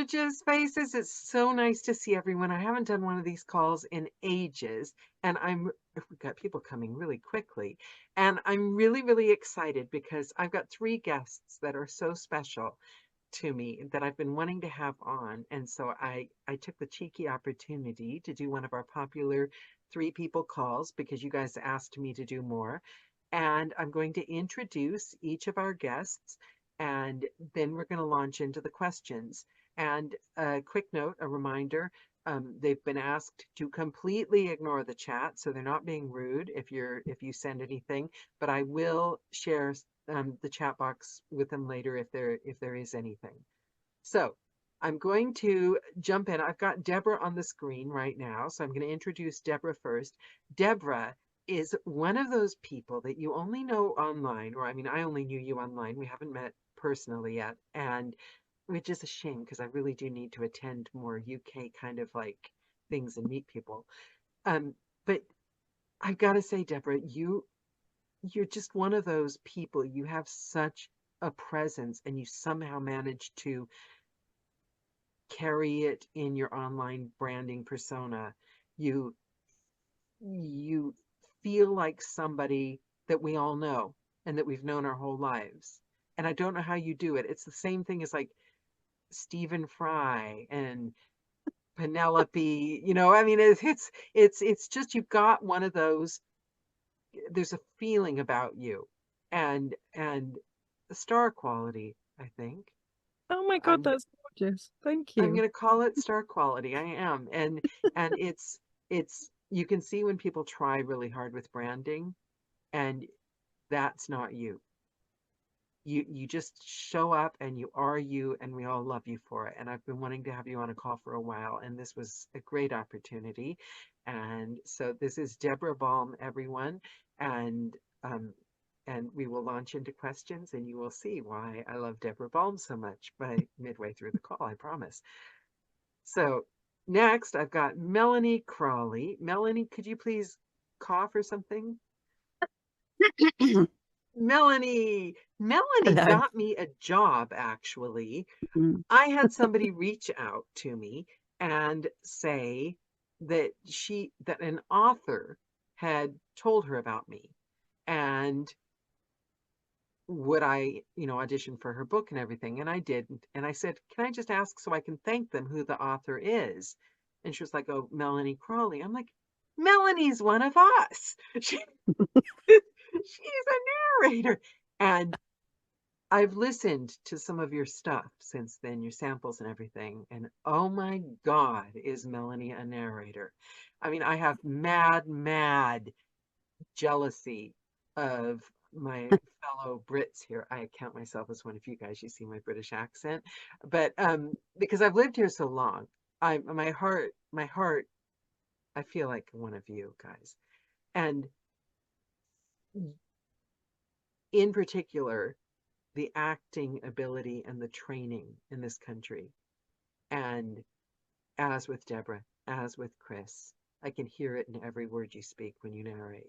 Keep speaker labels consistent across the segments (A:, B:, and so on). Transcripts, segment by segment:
A: gorgeous faces. It's so nice to see everyone. I haven't done one of these calls in ages, and we've got people coming really quickly. And I'm really, really excited because I've got three guests that are so special to me that I've been wanting to have on. And so I took the cheeky opportunity to do one of our popular three people calls because you guys asked me to do more. And I'm going to introduce each of our guests, and then we're going to launch into the questions. And a quick note, a reminder, they've been asked to completely ignore the chat, so they're not being rude if you send anything, but I will share the chat box with them later if there is anything. So I'm going to jump in. I've got Deborah on the screen right now, so I'm going to introduce Deborah first. Deborah is one of those people that you only know online, or I mean, I only knew you online. We haven't met personally yet, and which is a shame because I really do need to attend more UK kind of like things and meet people. But I've got to say, Deborah, you're just one of those people. You have such a presence, and you somehow manage to carry it in your online branding persona. You feel like somebody that we all know and that we've known our whole lives. And I don't know how you do it. It's the same thing as like Stephen Fry and Penelope, I mean, it's just you've got one of those. There's a feeling about you, and star quality, I think.
B: Oh my God,
A: I'm
B: that's gorgeous. Thank
A: I'm
B: you.
A: gonna call it star quality. I am, and it's you can see when people try really hard with branding, and that's not you. You just show up and you are you, and we all love you for it. And I've been wanting to have you on a call for a while, and this was a great opportunity. And so this is Deborah Balm, everyone, and um, and we will launch into questions, and you will see why I love Deborah Balm so much by midway through the call, I promise. So next, I've got Melanie Crawley. Melanie, could you please cough or something? Melanie
B: Hello.
A: got me a job, actually.
B: Mm.
A: I had somebody reach out to me and say that an author had told her about me, and would I, audition for her book and everything. And I didn't. And I said, can I just ask so I can thank them who the author is? And she was like, oh, Melanie Crawley. I'm like, Melanie's one of us. She's a narrator. And I've listened to some of your stuff since then, your samples and everything. And oh my God, is Melanie a narrator? I mean, I have mad jealousy of my fellow Brits here. I count myself as one of you guys. You see my British accent, but because I've lived here so long, my heart, I feel like one of you guys, and in particular, the acting ability and the training in this country. And as with Deborah, as with Chris, I can hear it in every word you speak when you narrate.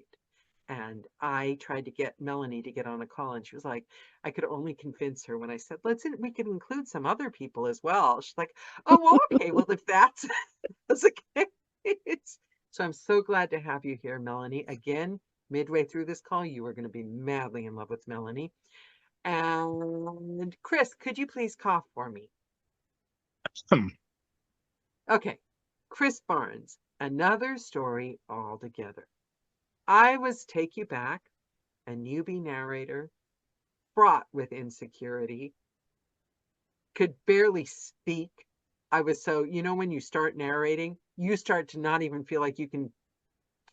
A: And I tried to get Melanie to get on a call, and she was like, I could only convince her when I said, we could include some other people as well. She's like, oh, well, okay, well, if that's, that's okay. So I'm so glad to have you here, Melanie. Again, midway through this call, you are going to be madly in love with Melanie. And Chris, could you please cough for me?
C: Hmm.
A: Okay, Chris Barnes, another story altogether. I was Take You Back, a newbie narrator, fraught with insecurity, could barely speak. I was so, when you start narrating, you start to not even feel like you can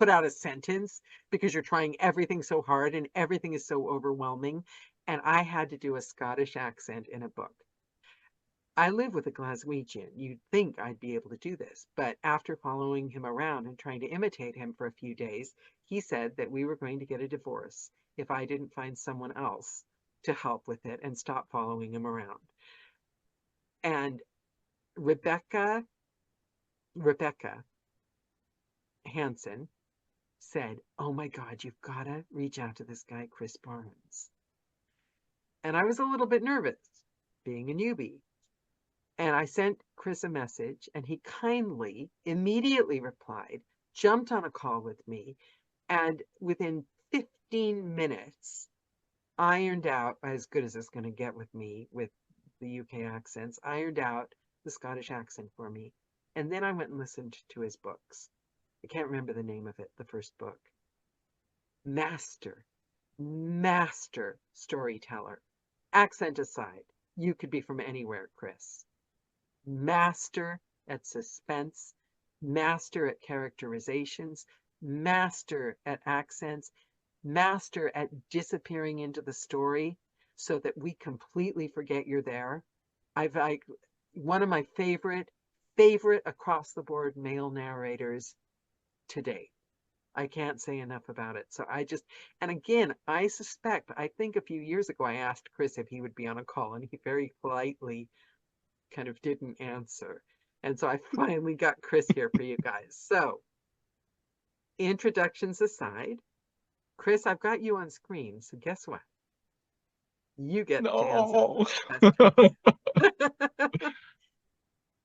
A: put out a sentence because you're trying everything so hard and everything is so overwhelming. And I had to do a Scottish accent in a book. I live with a Glaswegian. You'd think I'd be able to do this, but after following him around and trying to imitate him for a few days, he said that we were going to get a divorce if I didn't find someone else to help with it and stop following him around. And Rebecca Hansen said, oh my God, you've got to reach out to this guy, Chris Barnes. And I was a little bit nervous, being a newbie. And I sent Chris a message, and he kindly, immediately replied, jumped on a call with me, and within 15 minutes, ironed out, as good as it's going to get with me with the UK accents, ironed out the Scottish accent for me. And then I went and listened to his books. I can't remember the name of it, the first book. Master storyteller. Accent aside, you could be from anywhere, Chris. Master at suspense, master at characterizations, master at accents, master at disappearing into the story so that we completely forget you're there. One of my favorite across the board male narrators today. I can't say enough about it. So and again, I think a few years ago I asked Chris if he would be on a call, and he very politely kind of didn't answer. And so I finally got Chris here for you guys. So, introductions aside, Chris, I've got you on screen. So guess what? You get to answer the question.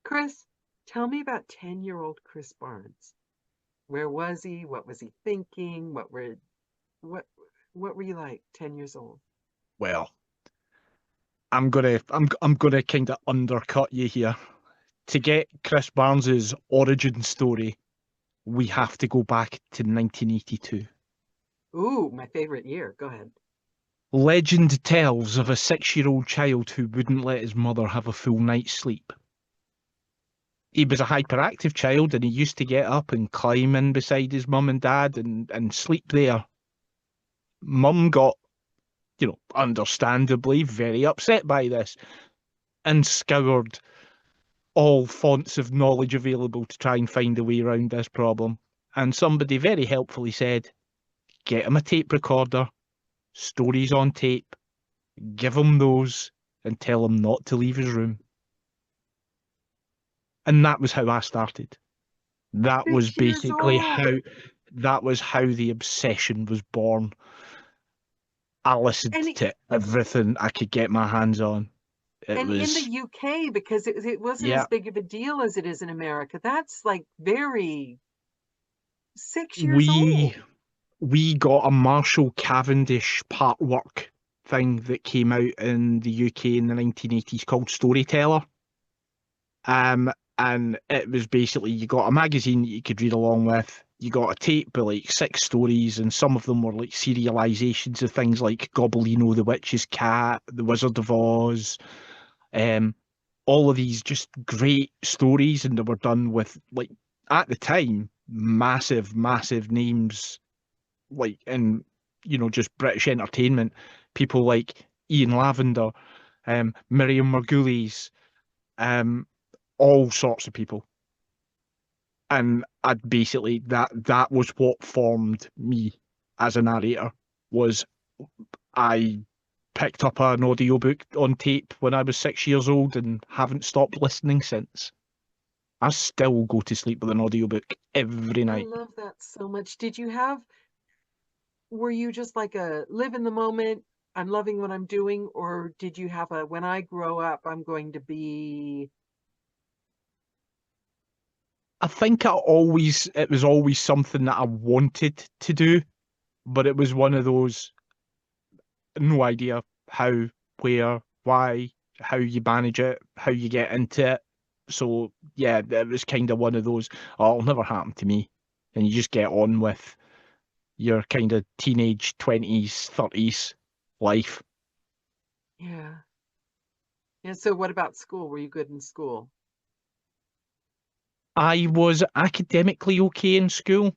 A: Chris, tell me about 10-year-old Chris Barnes. Where was he? What was he thinking? What were you like 10 years old?
C: Well, I'm gonna kind of undercut you here. To get Chris Barnes's origin story, we have to go back to 1982.
A: Ooh, my favorite year. Go ahead.
C: Legend tells of a 6-year-old child who wouldn't let his mother have a full night's sleep. He was a hyperactive child, and he used to get up and climb in beside his mum and dad and sleep there. Mum got, understandably very upset by this and scoured all fonts of knowledge available to try and find a way around this problem. And somebody very helpfully said, get him a tape recorder, stories on tape, give him those, and tell him not to leave his room. And that was how I started. That was
A: 6 years
C: basically
A: old.
C: how the obsession was born. I listened
A: And
C: to everything I could get my hands on. It
A: in
C: was,
A: the UK, because it wasn't
C: yeah,
A: as big of a deal as it is in America, that's like very 6 years
C: we
A: old.
C: we got a Marshall Cavendish part work thing that came out in the UK in the 1980s called Storyteller. And it was basically, you got a magazine that you could read along with. You got a tape with like 6 stories, and some of them were like serializations of things like Gobblino the Witch's Cat, The Wizard of Oz, all of these just great stories, and they were done with, like, at the time, massive names, like in, just British entertainment, people like Ian Lavender, Miriam Margolyes, all sorts of people. And I'd basically, that was what formed me as a narrator. Was I picked up an audiobook on tape when I was 6 years old and haven't stopped listening since. I still go to sleep with an audiobook every
A: I
C: night.
A: love that so much. Were you just like a live in the moment, I'm loving what I'm doing, or did you have when I grow up, I'm going to be...
C: I think it was always something that I wanted to do, but it was one of those, no idea how, where, why, how you manage it, how you get into it. So yeah, it was kind of one of those, oh, it'll never happen to me. And you just get on with your kind of teenage 20s, 30s life.
A: Yeah. And so what about school? Were you good in school?
C: I was academically okay in school.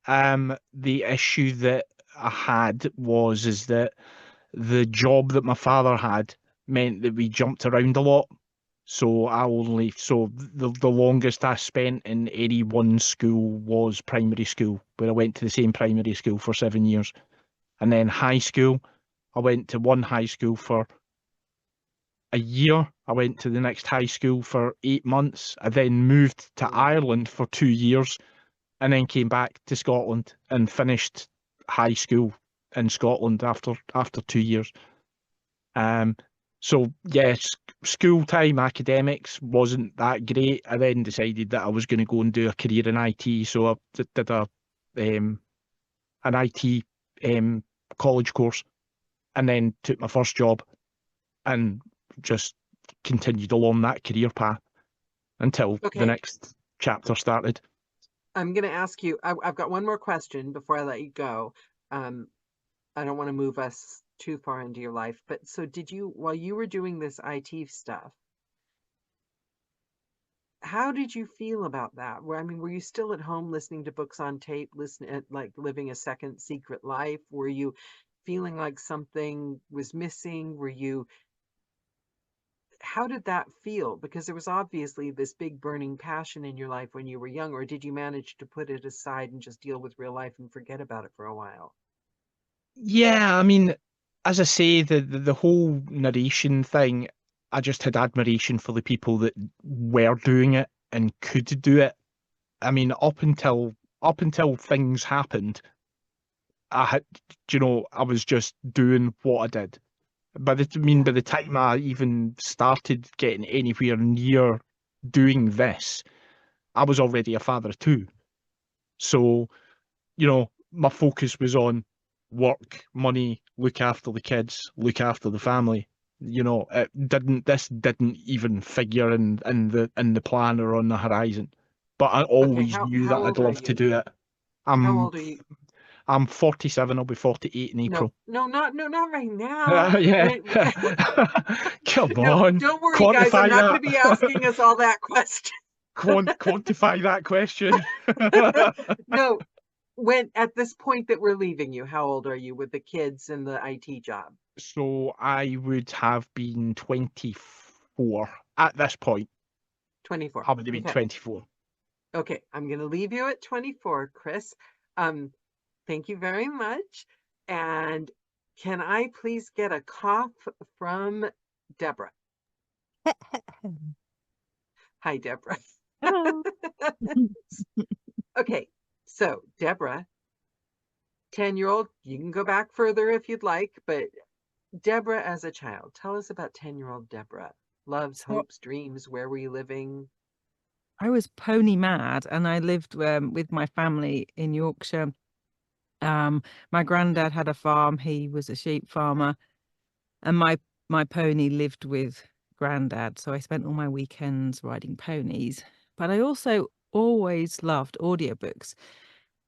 C: The issue that I had is that the job that my father had meant that we jumped around a lot. So the longest I spent in any one school was primary school, where I went to the same primary school for 7 years. And then high school, I went to one high school for a year. I went to the next high school for 8 months. I then moved to Ireland for 2 years, and then came back to Scotland and finished high school in Scotland after 2 years. So yes, school time academics wasn't that great. I then decided that I was going to go and do a career in IT, so I did a an IT college course, and then took my first job and just continued along that career path until the
A: Okay,
C: next chapter started.
A: I'm going to ask you, I've got one more question before I let you go. I don't want to move us too far into your life, but so did you, while you were doing this IT stuff, how did you feel about that? I mean, were you still at home listening to books on tape, listening at like living a second secret life? Were you feeling like something was missing? How did that feel? Because there was obviously this big burning passion in your life when you were young, or did you manage to put it aside and just deal with real life and forget about it for a while?
C: Yeah, I mean, as I say, the whole narration thing, I just had admiration for the people that were doing it and could do it. I mean, up until things happened, I had, I was just doing what I did. By
A: Yeah.
C: the time I even started getting anywhere near doing this, I was already a father too. So, my focus was on work, money, look after the kids, look after the family. This didn't even figure in the plan or on the horizon. But I
A: Okay,
C: always knew
A: how
C: that I'd
A: old are
C: love to
A: you?
C: do it.
A: How
C: I'm
A: old are you?
C: I'm 47. I'll be 48 in
A: No,
C: April.
A: no, not right now.
C: Yeah.
A: When,
C: Come
A: no,
C: on.
A: don't worry, guys. I'm
C: Quantify
A: not going to be asking
C: that.
A: us all that question.
C: Quantify that question.
A: No, when at this point that we're leaving you, how old are you with the kids and the IT job?
C: So I would have been 24 at this point.
A: 24.
C: How would have been
A: Okay.
C: 24?
A: Okay, I'm going to leave you at 24, Chris. Um, thank you very much. And can I please get a cough from Deborah? Hi, Deborah.
B: Hello.
A: Okay, so Deborah, 10-year-old, you can go back further if you'd like, but Deborah as a child, tell us about 10-year-old Deborah. Loves,
B: So
A: hopes, dreams, where were you living?
B: I was pony mad, and I lived with my family in Yorkshire. My granddad had a farm. He was a sheep farmer, and my pony lived with granddad. So I spent all my weekends riding ponies. But I also always loved audiobooks.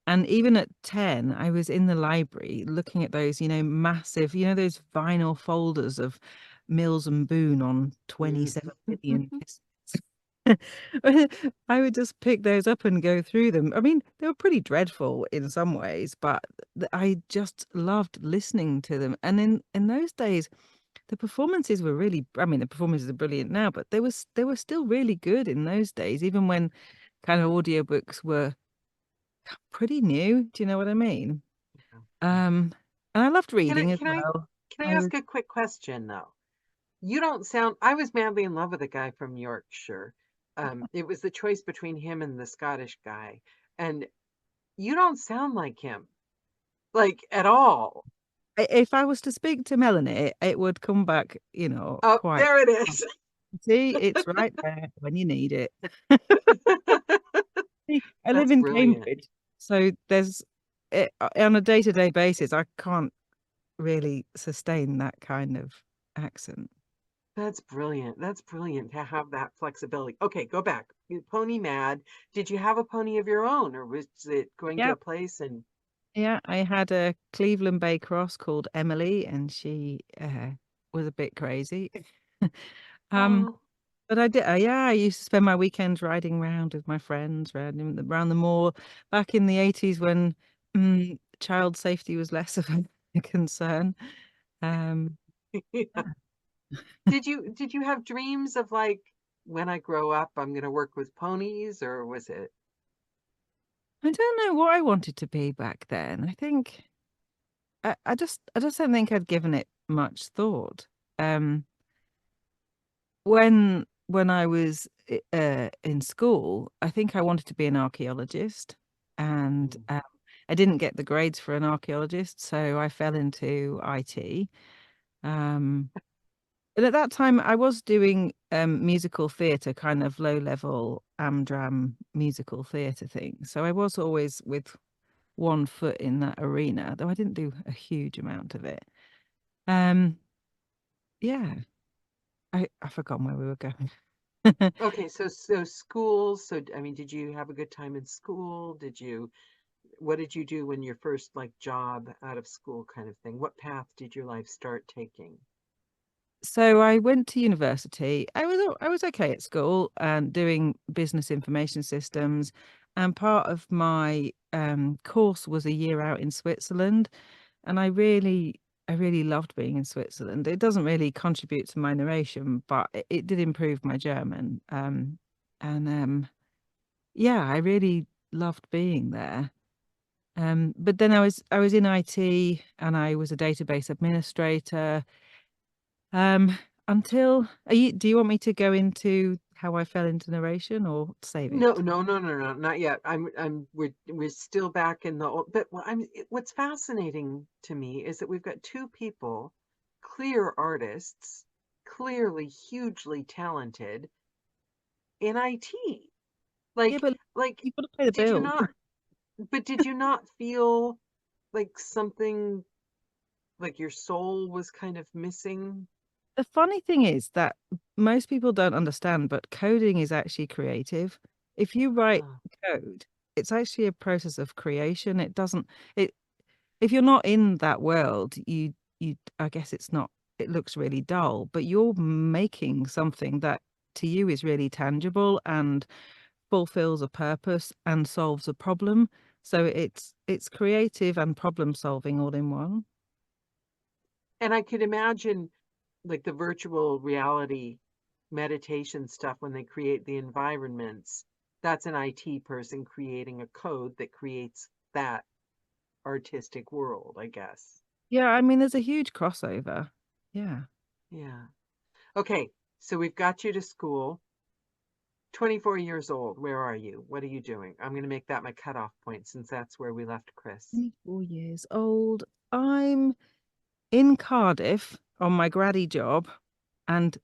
B: And even at 10, I was in the library looking at those, massive, those vinyl folders of Mills and Boon on 27 million discs. I would just pick those up and go through them. I mean, they were pretty dreadful in some ways, but I just loved listening to them. And in those days, the performances were really, I mean, the performances are brilliant now, but they were still really good in those days, even when kind of audiobooks were pretty new. Do you know what I mean? Um, and I loved
A: Can I
B: reading as
A: can I
B: well.
A: can I
B: I was
A: ask a quick question though? You don't sound, I was madly in love with a guy from Yorkshire. It was the choice between him and the Scottish guy. And you don't sound like him, like at all.
B: if I was to speak to Melanie, it would come back,
A: Oh,
B: quite.
A: there it is.
B: See, it's right there when you need it. See, I live
A: That's
B: in
A: brilliant.
B: Cambridge, so on a day-to-day basis, I can't really sustain that kind of accent.
A: That's brilliant. That's brilliant to have that flexibility. Okay, go back. Pony mad. Did you have a pony of your own, or was it going to
B: Yeah,
A: a place and
B: yeah. I had a Cleveland Bay Cross called Emily, and she was a bit crazy. Um,
A: oh,
B: But I did, yeah, I used to spend my weekends riding around with my friends around the moor back in the 80s when child safety was less of a concern. Um,
A: yeah. Did you have dreams of like when I grow up I'm going to work with ponies, or was it
B: I don't know what I wanted to be back then. I think I just don't think I'd given it much thought. Um, when I was in school, I think I wanted to be an archaeologist, and
A: Mm.
B: I didn't get the grades for an archaeologist, so I fell into IT. Um, But at that time, I was doing musical theatre, kind of low-level Amdram musical theatre thing. So I was always with one foot in that arena, though I didn't do a huge amount of it. Yeah, I've forgotten where we were going.
A: Okay, so schools. So I mean, did you have a good time in school? What did you do when your first like job out of school kind of thing? What path did your life start taking?
B: So I went to university. I was okay at school and doing business information systems, and part of my course was a year out in Switzerland, and I really loved being in Switzerland. It doesn't really contribute to my narration, but it did improve my German. And yeah, I really loved being there. But then I was in IT and I was a database administrator. Um, until do you want me to go into how I fell into narration or save
A: No,
B: it?
A: no, no, no, no, not yet. We're still back in the old, but what's fascinating to me is that we've got two people, clear artists, clearly hugely talented in IT.
B: Yeah, but
A: Like,
B: you've got to pay the
A: did you
B: bills.
A: not, but did you not feel like something like your soul was kind of missing?
B: The funny thing is that most people don't understand, but coding is actually creative. If you write
A: Oh,
B: code, it's actually a process of creation. It doesn't it if you're not in that world, you I guess it's not it looks really dull, but you're making something that to you is really tangible and fulfills a purpose and solves a problem. So it's creative and problem solving all in one.
A: and I could imagine like the virtual reality meditation stuff when they create the environments. That's an IT person creating a code that creates that artistic world, I guess.
B: Yeah, I mean there's a huge crossover. Yeah.
A: Yeah. Okay, so we've got you to school. 24 years old. Where are you? What are you doing? I'm going to make that my cutoff point since that's where we left Chris.
B: 4 years old. I'm in Cardiff on my graddy job. And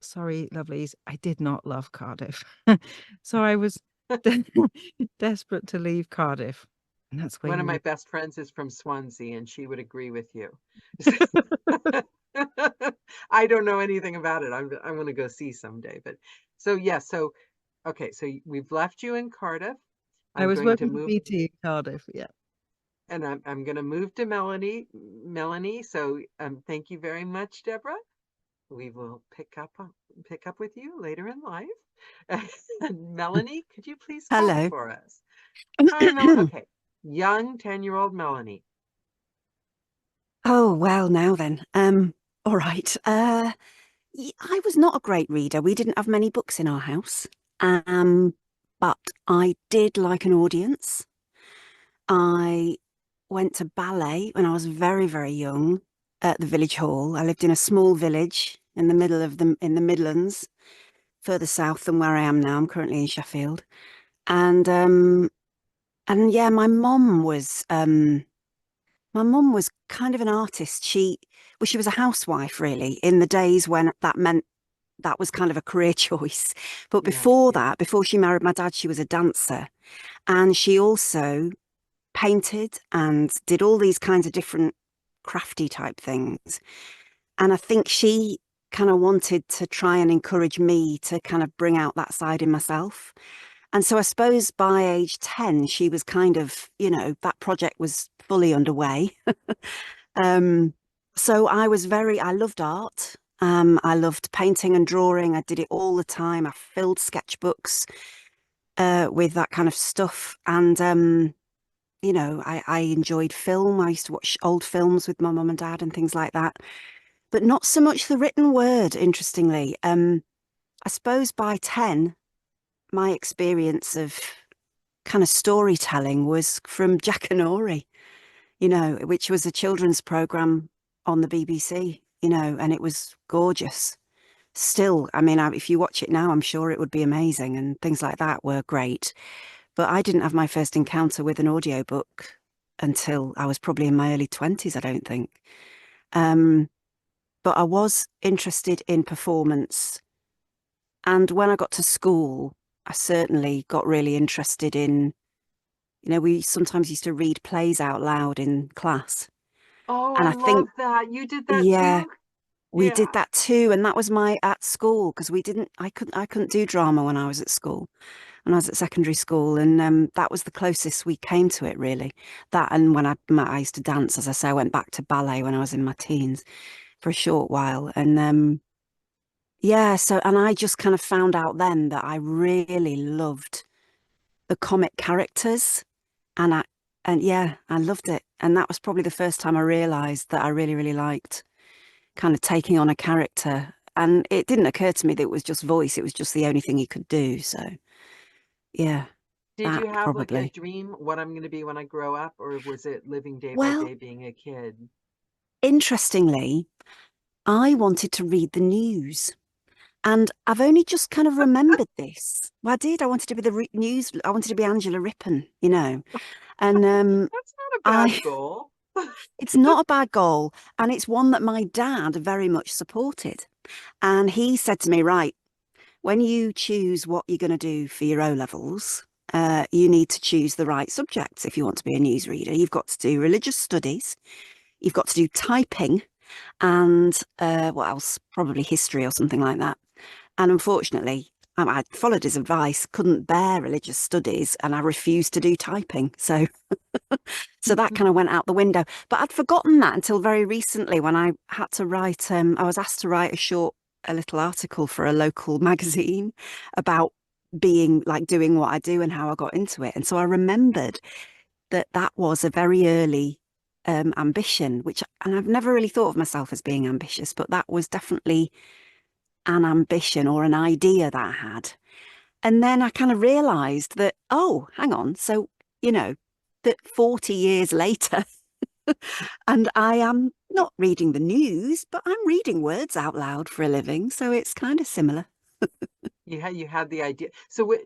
B: sorry, lovelies, I did not love Cardiff. So I was desperate to leave Cardiff. And that's where
A: One of
B: you
A: my
B: were.
A: best friends is from Swansea, and she would agree with you. I don't know anything about it. I want to go see someday. But so yeah, so okay, so we've left you in Cardiff.
B: I
A: I'm
B: was
A: going to
B: working for
A: move,
B: BT in Cardiff. Yeah.
A: and I'm going to move to Melanie. So thank you very much, Deborah. We will pick up with you later in life. And Melanie, could you please call
D: Hello.
A: for us? Hi, Melanie. Okay, young 10-year-old Melanie.
D: Oh, well, now then. All right. I was not a great reader. We didn't have many books in our house. But I did like an audience. I went to ballet when I was very, very young at the village hall. I lived in a small village in the middle of in the Midlands, further south than where I am now. I'm currently in Sheffield. And yeah, my mum was kind of an artist. She was a housewife really in the days when that meant that was kind of a career choice. But
A: Yeah,
D: before
A: yeah.
D: that, before she married my dad, she was a dancer. And she also painted and did all these kinds of different crafty type things. And I think she kind of wanted to try and encourage me to kind of bring out that side in myself. And so I suppose by age 10, she was kind of, that project was fully underway. So I loved art. I loved painting and drawing. I did it all the time. I filled sketchbooks with that kind of stuff. And, I enjoyed film. I used to watch old films with my mum and dad and things like that, but not so much the written word, interestingly. I suppose by 10, my experience of kind of storytelling was from Jack and Ori, which was a children's program on the BBC, and it was gorgeous. Still, I mean, if you watch it now, I'm sure it would be amazing, and things like that were great. But I didn't have my first encounter with an audiobook until I was probably in my early 20s, I don't think. Um, but I was interested in performance. And when I got to school, I certainly got really interested in, we sometimes used to read plays out loud in class.
A: Oh,
D: And
A: I
D: I think,
A: love that. You did that
D: yeah,
A: too?
D: we
A: Yeah.
D: did that too. And that was at school, because I couldn't do drama when I was at school, when I was at secondary school. And that was the closest we came to it, really. That, and when I used to dance, as I say, I went back to ballet when I was in my teens for a short while. And yeah, and I just kind of found out then that I really loved the comic characters, and yeah, I loved it. And that was probably the first time I realized that I really, really liked kind of taking on a character. And it didn't occur to me that it was just voice, it was just the only thing you could do. So yeah,
A: Did
D: that
A: you have like a
D: probably.
A: dream what I'm going to be when I grow up, or was it living day by
D: Well,
A: day being a kid?
D: interestingly, I wanted to read the news. And I've only just kind of remembered this. Well, I did. I wanted to be the news. I wanted to be Angela Rippon, And
A: That's not a bad
D: I,
A: goal.
D: it's not a bad goal, and it's one that my dad very much supported. And he said to me, right, when you choose what you're going to do for your O levels, you need to choose the right subjects if you want to be a newsreader. You've got to do religious studies, you've got to do typing, and what else? Probably history or something like that. And unfortunately, I followed his advice, couldn't bear religious studies, and I refused to do typing. So that kind of went out the window. But I'd forgotten that until very recently, when I had to write, I was asked to write a little article for a local magazine about doing what I do and how I got into it. And so I remembered that was a very early ambition, and I've never really thought of myself as being ambitious, but that was definitely an ambition or an idea that I had. And then I kind of realized that, oh, hang on. So, that 40 years later, and I am not reading the news, but I'm reading words out loud for a living. So it's kind of similar.
A: You had the idea. So what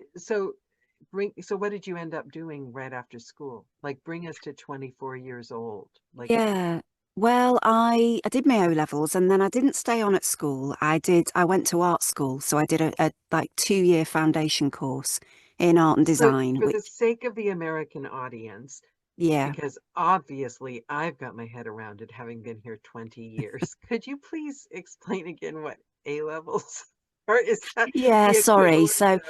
A: did you end up doing right after school? Like, bring us to 24 years old. Like,
D: Yeah. Well, I did my O levels, and then I didn't stay on at school. I went to art school. So I did a like 2-year foundation course in art and design,
A: for the
D: which,
A: sake of the American audience,
D: yeah.
A: because obviously I've got my head around it having been here 20 years. Could you please explain again what A levels or is that
D: Yeah,
A: the
D: sorry.
A: equivalent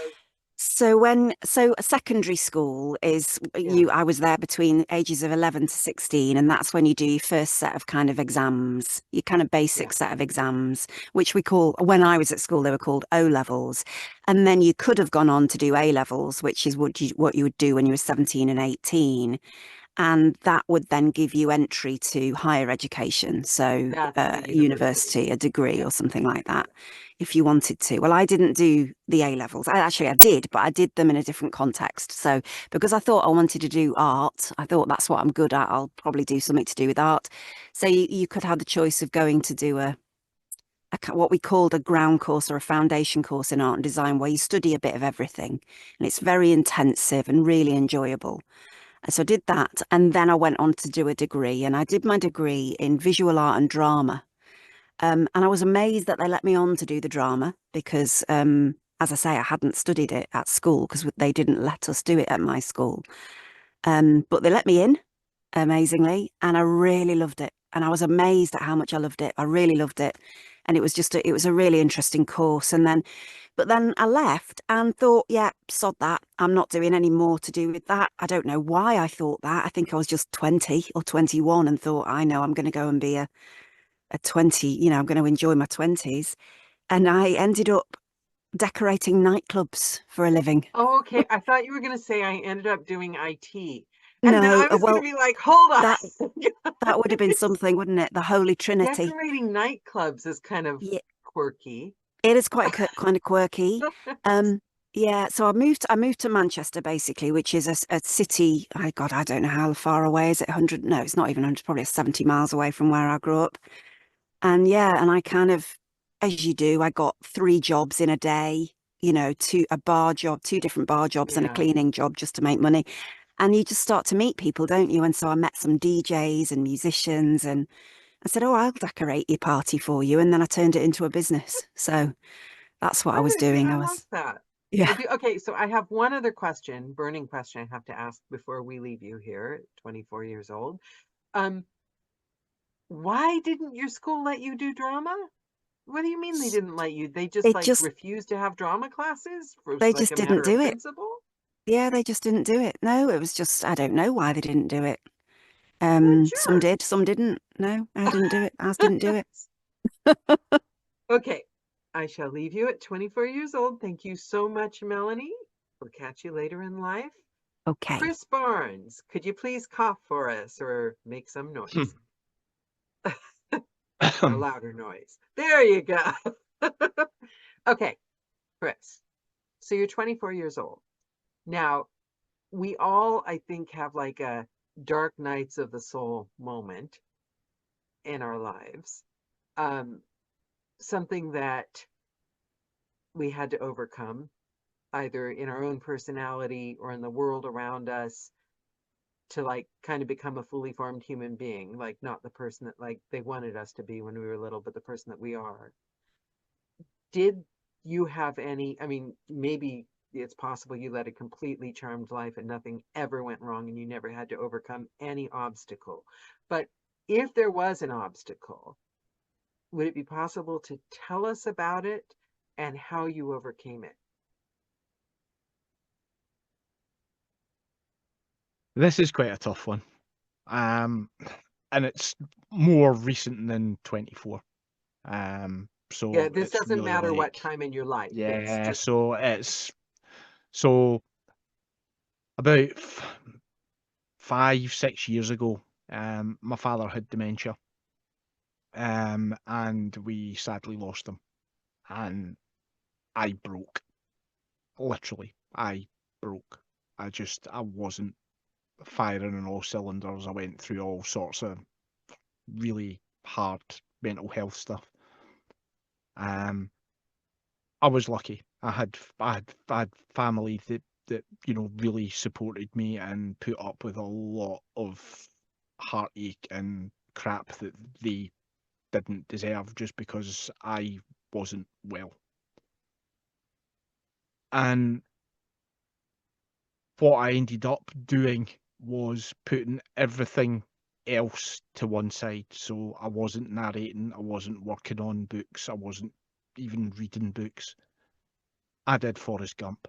D: So
A: of
D: secondary school is
A: yeah,
D: I was there between ages of 11 to 16, and that's when you do your first set of kind of exams, your kind of
A: yeah.
D: basic set of exams, which when I was at school, they were called O levels. And then you could have gone on to do A levels, which is what you would do when you were 17 and 18. And that would then give you entry to higher education. So
A: That's the university.
D: university, a degree
A: Yeah.
D: or something like that, if you wanted to. Well, I didn't do the A levels. I did, but I did them in a different context. So because I thought I wanted to do art, I thought that's what I'm good at. I'll probably do something to do with art. So you could have the choice of going to do what we called a ground course or a foundation course in art and design, where you study a bit of everything. And it's very intensive and really enjoyable. So I did that, and then I went on to do a degree, and I did my degree in visual art and drama. And I was amazed that they let me on to do the drama because, as I say, I hadn't studied it at school because they didn't let us do it at my school. But they let me in, amazingly, and I really loved it. And I was amazed at how much I loved it. I really loved it. And it was a really interesting course. But then I left and thought, yeah, sod that. I'm not doing any more to do with that. I don't know why I thought that. I think I was just 20 or 21 and thought, I know I'm going to go and be a 20, I'm going to enjoy my 20s. And I ended up decorating nightclubs for a living.
A: Oh, okay. I thought you were going to say I ended up doing IT. And then
D: No,
A: I was going
D: well,
A: to be like, hold on.
D: that would have been something, wouldn't it? The Holy Trinity.
A: Decorating nightclubs is kind of
D: Yeah,
A: quirky.
D: it is quite kind of quirky. Yeah, so I moved to Manchester, basically, which is a city. I don't know how far away is it? 100? No, it's not even 100, probably 70 miles away from where I grew up. And yeah, and I kind of, as you do, I got 3 jobs in a day, two different bar jobs and a
A: Yeah.
D: cleaning job just to make money. And you just start to meet people, don't you? And so I met some DJs and musicians, and I said, oh, I'll decorate your party for you. And then I turned it into a business. So that's what I was doing.
A: I
D: I
A: love
D: was,
A: that.
D: yeah.
A: Okay, so I have one other question, burning question I have to ask before we leave you here at 24 years old. Why didn't your school let you do drama? What do you mean they didn't let you? They just
D: They
A: like
D: just,
A: refused to have drama classes for
D: they
A: like
D: just
A: a
D: didn't
A: matter of
D: do it.
A: principle?
D: Yeah, they just didn't do it. No, it was just, I don't know why they didn't do it.
A: What
D: Some
A: jerks.
D: did, some didn't. No, I didn't do it. Ours didn't do it.
A: Okay, I shall leave you at 24 years old. Thank you so much, Melanie. We'll catch you later in life.
D: Okay.
A: Chris Barnes, could you please cough for us or make some noise? A louder noise. There you go. Okay, Chris. So you're 24 years old. Now, we all, I think, have like a dark nights of the soul moment in our lives. Something that we had to overcome, either in our own personality or in the world around us, to like kind of become a fully formed human being, like not the person that like they wanted us to be when we were little, but the person that we are. Did you have any, I mean, maybe it's possible you led a completely charmed life and nothing ever went wrong and you never had to overcome any obstacle. But if there was an obstacle, would it be possible to tell us about it and how you overcame it?
C: This is quite a tough one. And it's more recent than 24. So
A: Yeah, this
C: it's
A: doesn't
C: really
A: matter what
C: like,
A: time in your life. It's
C: yeah,
A: just,
C: so it's, so about 5, 6 years ago, my father had dementia, and we sadly lost him, and I broke, literally, I broke. I wasn't firing on all cylinders. I went through all sorts of really hard mental health stuff. I was lucky. I had family that really supported me and put up with a lot of heartache and crap that they didn't deserve just because I wasn't well. And what I ended up doing was putting everything else to one side. So I wasn't narrating, I wasn't working on books, I wasn't even reading books. I did Forrest Gump.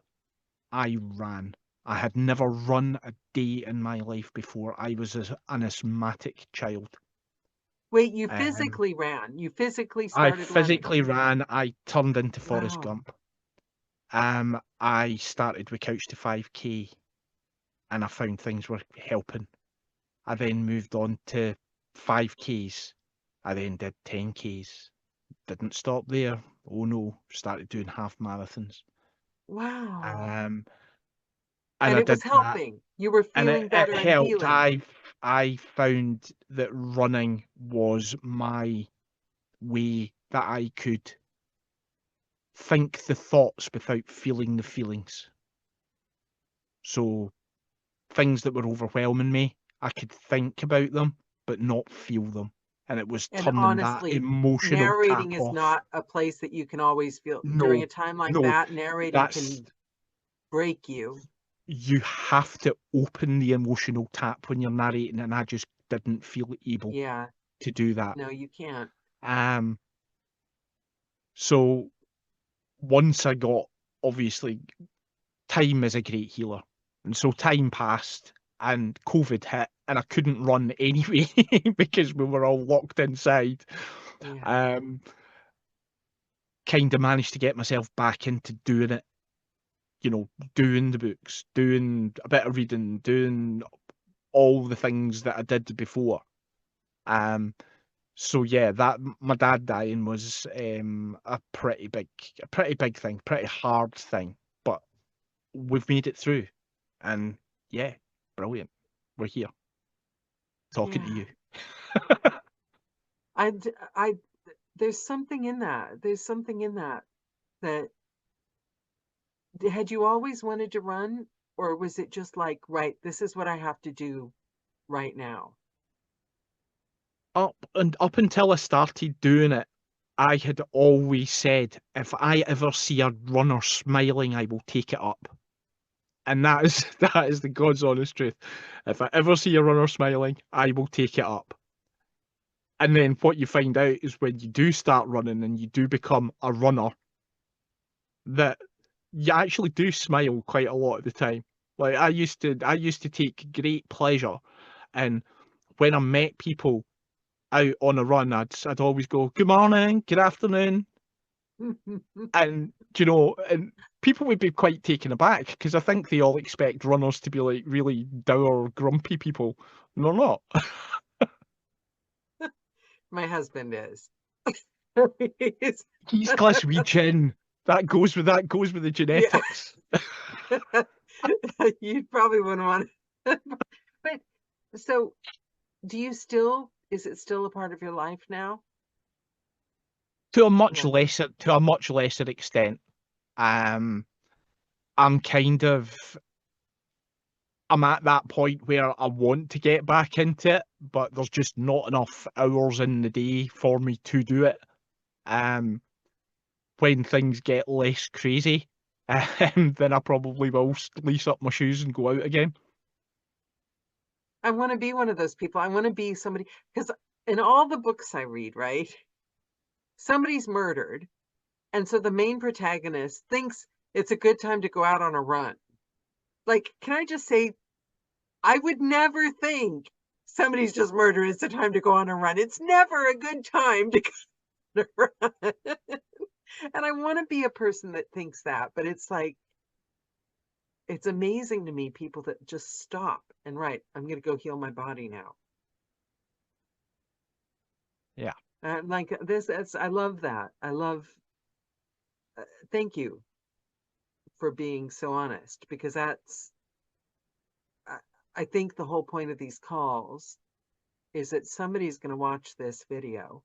C: I ran. I had never run a day in my life before. I was an asthmatic child.
A: wait, you
C: Um,
A: physically ran. You physically
C: I
A: started running.
C: physically ran. I turned into Forrest
A: Wow.
C: Gump. I started with Couch to 5K, and I found things were helping. I then moved on to 5Ks. I then did 10Ks. Didn't stop there. Oh no, started doing half marathons.
A: Wow.
C: Um, and
A: And
C: I
A: it was
C: did that,
A: helping. You were
C: and
A: feeling
C: it
A: better and
C: helped.
A: healing.
C: I found that running was my way that I could think the thoughts without feeling the feelings. So things that were overwhelming me, I could think about them but not feel them. And it was
A: And
C: turning that
A: honestly,
C: emotional
A: narrating
C: tap
A: is
C: off.
A: not a place that you can always feel. During
C: No,
A: a time like
C: no,
A: that, narrating
C: that's,
A: can break you.
C: you have to open the emotional tap when you're narrating, and I just didn't feel able
A: Yeah.
C: to do that.
A: No, you can't.
C: Um, so once I got, obviously, time is a great healer. And so time passed and COVID hit, and I couldn't run anyway because we were all locked inside.
A: Yeah.
C: Kind of managed to get myself back into doing it, doing the books, doing a bit of reading, doing all the things that I did before. So yeah, that my dad dying was a pretty big thing, pretty hard thing, but we've made it through, and yeah, brilliant. We're here talking to
A: Yeah.
C: you.
A: I, there's something in that. There's something in that that had you always wanted to run, or was it just like, right, this is what I have to do right now?
C: up until I started doing it, I had always said, if I ever see a runner smiling, I will take it up. And that is that is the God's honest truth. If I ever see a runner smiling, I will take it up. And then what you find out is when you do start running and you do become a runner, that you actually do smile quite a lot of the time. Like I used to take great pleasure in when I met people out on a run, I'd always go, "Good morning, good afternoon," and and people would be quite taken aback because I think they all expect runners to be like really dour, grumpy people. And they're not.
A: My husband is.
C: He's Glaswegian. That goes with the genetics.
A: You probably wouldn't want it. But so is it still a part of your life now?
C: To a much lesser extent. I'm at that point where I want to get back into it, but there's just not enough hours in the day for me to do it. When things get less crazy, then I probably will lace up my shoes and go out again.
A: I want to be one of those people. I want to be somebody, because in all the books I read, right, somebody's murdered, and so the main protagonist thinks it's a good time to go out on a run. Like, can I just say, I would never think somebody's just murdered, it's a time to go on a run. It's never a good time to go on a run. And I want to be a person that thinks that, but it's like, it's amazing to me, people that just stop and right, I'm going to go heal my body now.
C: Yeah.
A: Like this, I love that. Thank you for being so honest, because I think the whole point of these calls is that somebody's going to watch this video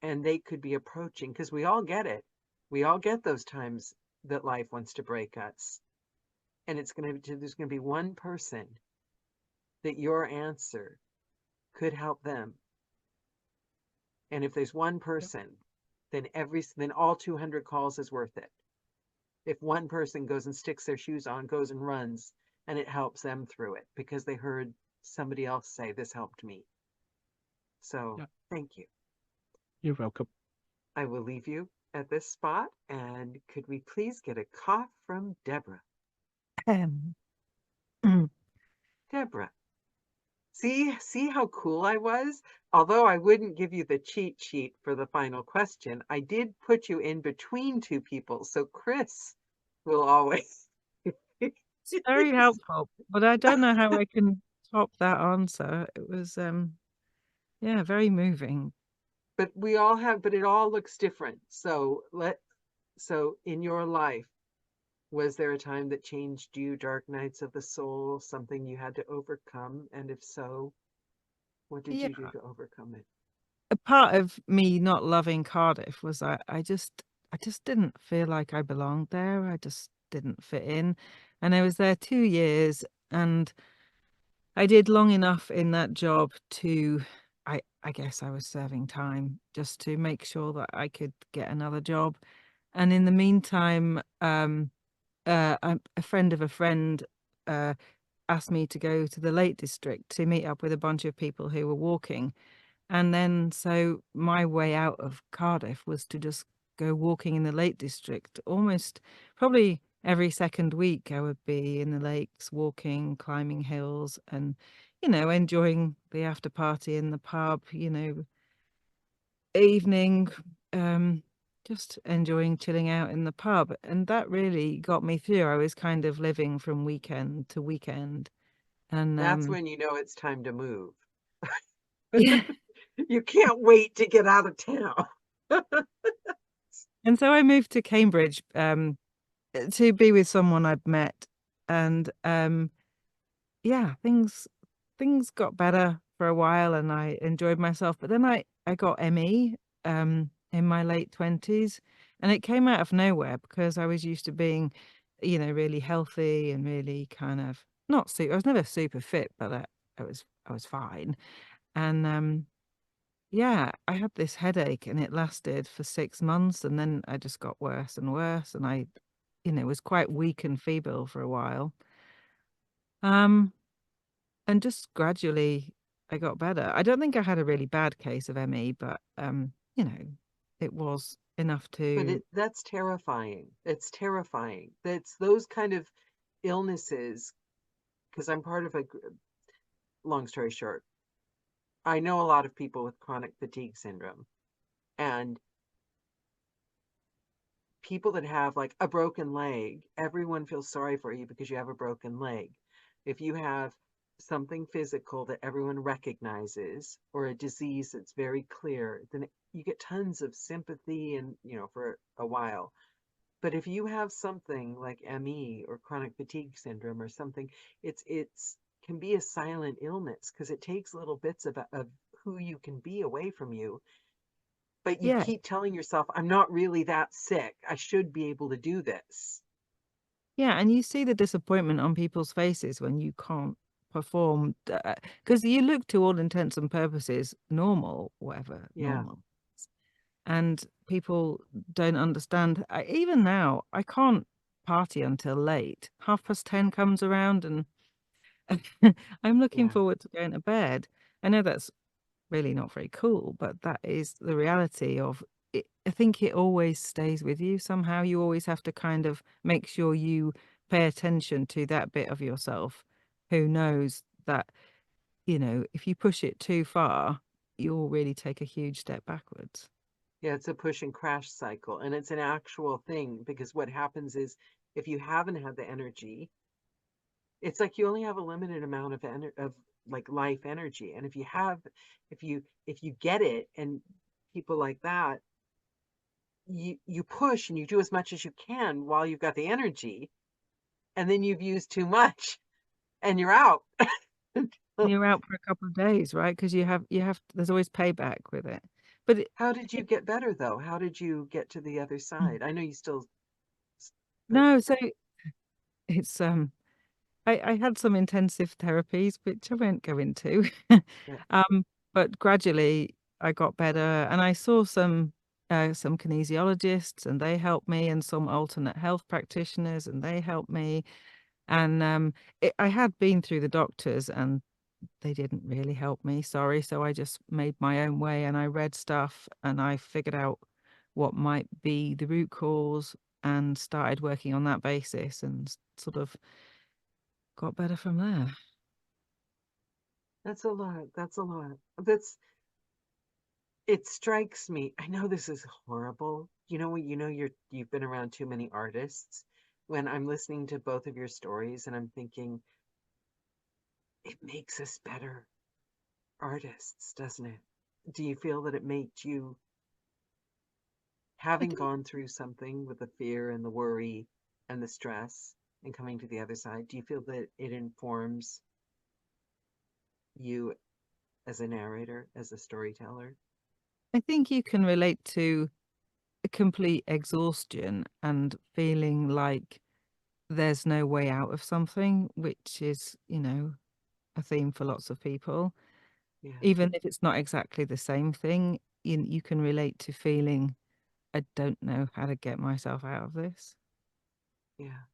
A: and they could be approaching, because we all get it. We all get those times that life wants to break us. And there's going to be one person that your answer could help them. And if there's one person, then all 200 calls is worth it. If one person goes and sticks their shoes on, goes and runs, and it helps them through it because they heard somebody else say, this helped me. So Thank you.
C: You're welcome.
A: I will leave you at this spot. And could we please get a cough from Deborah? Deborah. See how cool I was? Although I wouldn't give you the cheat sheet for the final question, I did put you in between two people. So Chris will always.
B: It's very helpful, but I don't know how I can top that answer. It was, very moving.
A: But it all looks different. So in your life, was there a time that changed you, dark nights of the soul, something you had to overcome? And if so, what did you do to overcome it?
B: A part of me not loving Cardiff was I just didn't feel like I belonged there. I just didn't fit in. And I was there 2 years, and I did long enough in that job to, I guess I was serving time just to make sure that I could get another job. And in the meantime, a friend of a friend asked me to go to the Lake District to meet up with a bunch of people who were walking. And then so my way out of Cardiff was to just go walking in the Lake District. Almost probably every second week I would be in the lakes, walking, climbing hills, and enjoying the after party in the pub, evening, just enjoying chilling out in the pub. And that really got me through. I was kind of living from weekend to weekend. And
A: that's when you know it's time to move.
B: yeah.
A: You can't wait to get out of town.
B: And so I moved to Cambridge to be with someone I'd met. And things got better for a while and I enjoyed myself. But then I got ME in my late 20s, and it came out of nowhere because I was used to being, really healthy and really kind of I was never super fit, but I was fine. And yeah, I had this headache and it lasted for 6 months, and then I just got worse and worse, and I, was quite weak and feeble for a while. And just gradually I got better. I don't think I had a really bad case of ME, but it was enough to.
A: That's terrifying. It's terrifying. That's those kind of illnesses, because I'm part of long story short, I know a lot of people with chronic fatigue syndrome, and people that have like a broken leg, everyone feels sorry for you because you have a broken leg. If you have something physical that everyone recognizes, or a disease that's very clear, then you get tons of sympathy and, for a while. But if you have something like ME or chronic fatigue syndrome or something, it's can be a silent illness because it takes little bits of who you can be away from you. But you
B: Yeah,
A: keep telling yourself, I'm not really that sick. I should be able to do this.
B: yeah, and you see the disappointment on people's faces when you can't perform, because you look, to all intents and purposes, normal, whatever
A: Yeah.
B: normal. And people don't understand. Even now, I can't party until late. 10:30 comes around, and I'm looking
A: Yeah.
B: forward to going to bed. I know that's really not very cool, but that is the reality of it. I think it always stays with you somehow. You always have to kind of make sure you pay attention to that bit of yourself who knows that, if you push it too far, you'll really take a huge step backwards.
A: Yeah, it's a push and crash cycle. And it's an actual thing, because what happens is if you haven't had the energy, it's like you only have a limited amount of like life energy. And if you get it, and people like that, you push and you do as much as you can while you've got the energy, and then you've used too much and you're out.
B: You're out for a couple of days, right? Because there's always payback with it. But
A: How did you get better though? How did you get to the other side? I know you still, but
B: no, so it's I had some intensive therapies, which I won't go into.
A: yeah,
B: But gradually I got better, and I saw some kinesiologists, and they helped me, and some alternate health practitioners, and they helped me. And I had been through the doctors, and they didn't really help me. Sorry. So I just made my own way, and I read stuff, and I figured out what might be the root cause and started working on that basis, and sort of got better from there.
A: that's a lot. That's a lot. It strikes me. I know this is horrible. You've been around too many artists. When I'm listening to both of your stories, and I'm thinking, it makes us better artists, doesn't it? Do you feel that it made you,
B: I
A: having
B: don't,
A: gone through something with the fear and the worry and the stress and coming to the other side, do you feel that it informs you as a narrator, as a storyteller?
B: I think you can relate to a complete exhaustion and feeling like there's no way out of something, which is, a theme for lots of people.
A: Yeah,
B: Even if it's not exactly the same thing, you can relate to feeling, I don't know how to get myself out of this.
A: yeah,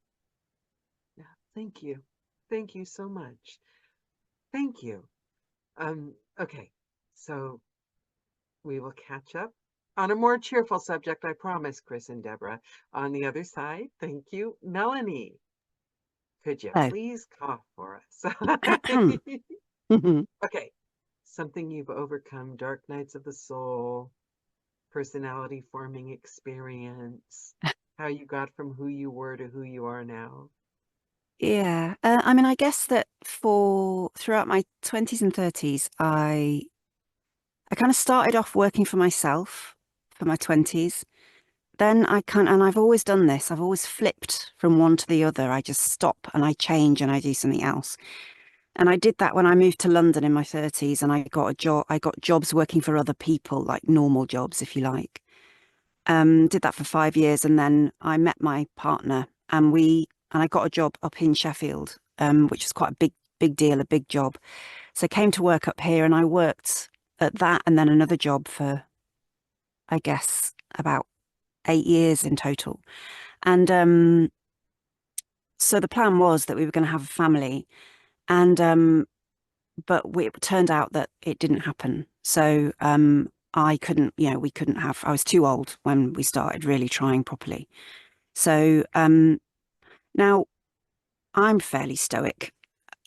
A: yeah. Thank you. Thank you so much. Thank you. Okay, so we will catch up on a more cheerful subject, I promise, Chris and Deborah. On the other side, thank you. Melanie, could you
D: Oh.
A: please cough for us? Okay, something you've overcome, dark nights of the soul, personality forming experience, how you got from who you were to who you are now.
D: Yeah, I mean, I guess that throughout my 20s and 30s, I kind of started off working for myself for my 20s. Then and I've always done this. I've always flipped from one to the other. I just stop and I change and I do something else. And I did that when I moved to London in my 30s, and I got a job. I got jobs working for other people, like normal jobs, if you like. Did that for 5 years, and then I met my partner, and I got a job up in Sheffield, which is quite a big deal, a big job. So came to work up here, and I worked at that and then another job for, I guess, about 8 years in total. And so the plan was that we were going to have a family, and but it turned out that it didn't happen. So I couldn't, we couldn't have, I was too old when we started really trying properly. So now I'm fairly stoic,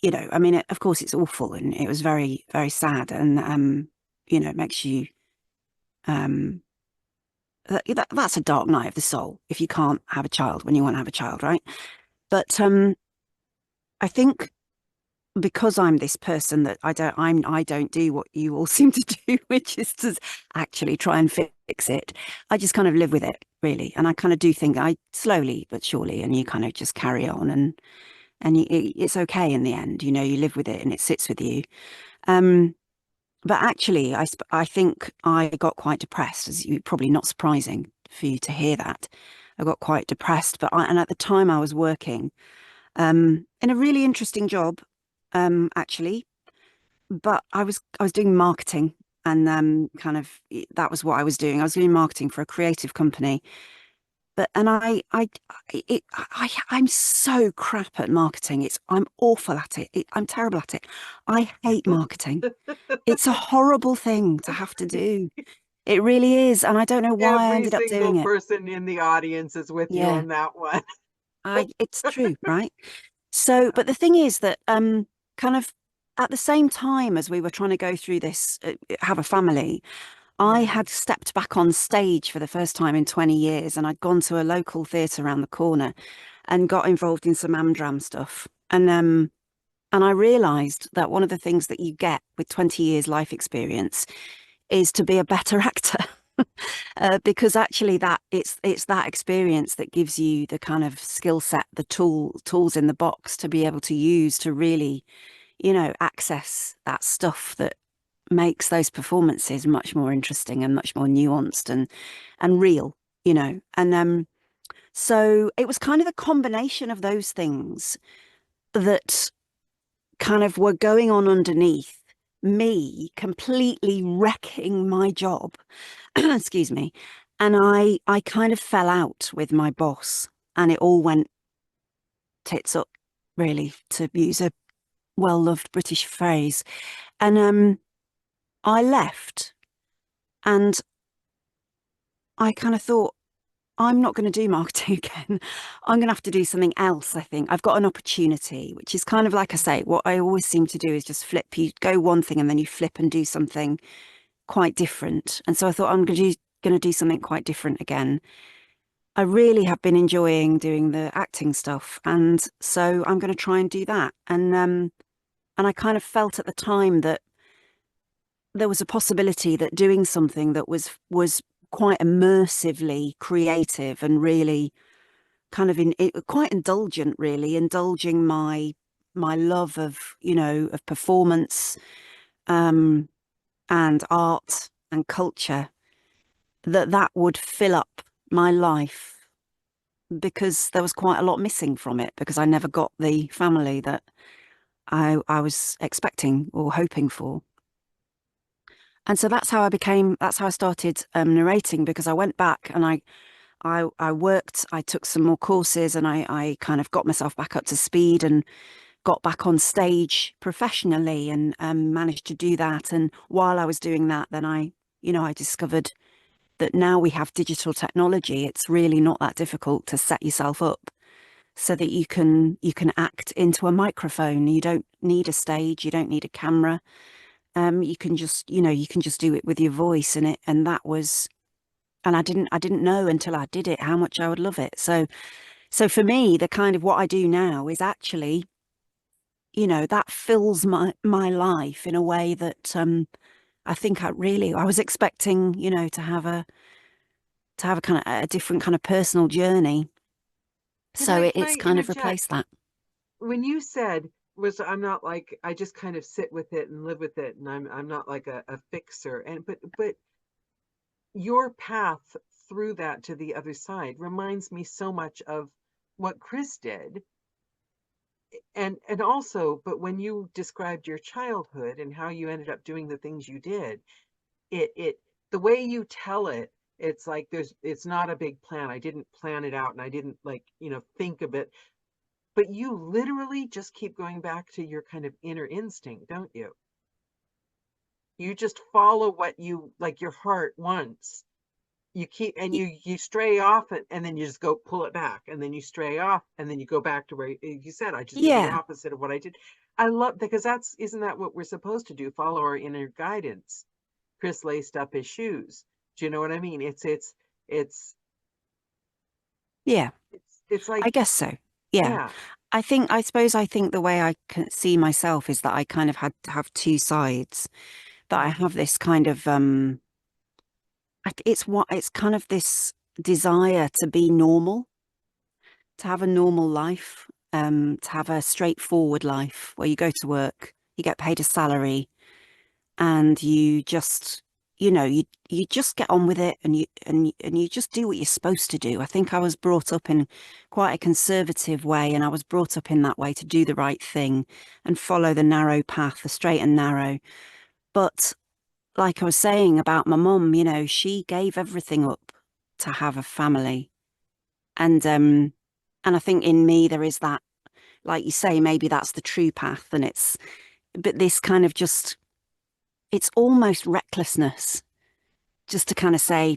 D: I mean, of course it's awful, and it was very, very sad, and it makes you that's a dark night of the soul if you can't have a child when you want to have a child, right? But I think because I'm this person that I don't do what you all seem to do, which is to actually try and fix it. I just kind of live with it, really, and I kind of do think I slowly but surely, and you kind of just carry on, and it's okay in the end. You live with it and it sits with you. But actually, I think I got quite depressed, as you probably not surprising for you to hear that. I got quite depressed, and at the time I was working in a really interesting job, actually, but I was doing marketing, and that was what I was doing. I was doing marketing for a creative company, and I'm so crap at marketing. I'm awful at it. I'm terrible at it. I hate marketing. It's a horrible thing to have to do. It really is, and I don't know why I ended up doing
A: Every single
D: it.
A: person in the audience is with you on that one.
D: It's true, right? So, but the thing is that kind of at the same time as we were trying to go through this, have a family, I had stepped back on stage for the first time in 20 years, and I'd gone to a local theatre around the corner and got involved in some Amsterdam stuff. And I realised that one of the things that you get with 20 years life experience is to be a better actor. Because actually it's that experience that gives you the kind of skill set, the tools in the box to be able to use to really, access that stuff that makes those performances much more interesting and much more nuanced and real, and so it was kind of a combination of those things that kind of were going on underneath me, completely wrecking my job. Excuse me. And I kind of fell out with my boss, and it all went tits up, really, to use a well-loved British phrase. And I left, and I kind of thought, I'm not going to do marketing again. I'm going to have to do something else, I think. I've got an opportunity, which is kind of like I say, what I always seem to do is just flip. You go one thing and then you flip and do something quite different. And so I thought, I'm going to do something quite different again. I really have been enjoying doing the acting stuff, and so I'm going to try and do that. And I kind of felt at the time that there was a possibility that doing something that was quite immersively creative and really kind of quite indulgent, really indulging my love of of performance and art and culture, that would fill up my life, because there was quite a lot missing from it, because I never got the family that I was expecting or hoping for. And so that's how I started narrating, because I went back and I worked, I took some more courses, and I kind of got myself back up to speed and got back on stage professionally, and managed to do that. And while I was doing that, then I discovered that now we have digital technology. It's really not that difficult to set yourself up so that you can act into a microphone. You don't need a stage, you don't need a camera. You can just do it with your voice, and that was, and I didn't know until I did it how much I would love it. So for me, the kind of what I do now is actually, that fills my life in a way that I think I was expecting, to have a kind of a different kind of personal journey. So it's kind of replaced that.
A: When you said I'm not like, I just kind of sit with it and live with it, and I'm not like a fixer, and but your path through that to the other side reminds me so much of what Chris did. and also, but when you described your childhood and how you ended up doing the things you did, it the way you tell it, it's like it's not a big plan. I didn't plan it out, and I didn't, like, think of it, but you literally just keep going back to your kind of inner instinct, don't you? You just follow what you, like, your heart wants. You keep, and
D: Y-
A: you stray off it, and then you just go pull it back, and then you stray off, and then you go back to where you said, I just did the
D: Yeah,
A: opposite of what I did. I love, because isn't that what we're supposed to do? Follow our inner guidance. Chris laced up his shoes. Do you know what I mean? It's
D: yeah,
A: it's
D: I
A: like,
D: guess so. Yeah.
A: yeah.
D: I suppose I think the way I can see myself is that I kind of had to have two sides. That I
A: Mhm.
D: have this kind of it's kind of this desire to be normal, to have a normal life, to have a straightforward life where you go to work, you get paid a salary, and you just, you just get on with it, and you just do what you're supposed to do. I think I was brought up in quite a conservative way, and I was brought up in that way to do the right thing and follow the narrow path, the straight and narrow. But like I was saying about my mum, she gave everything up to have a family. And I think in me there is that, like you say, maybe that's the true path, but this kind of just, it's almost recklessness, just to kind of say,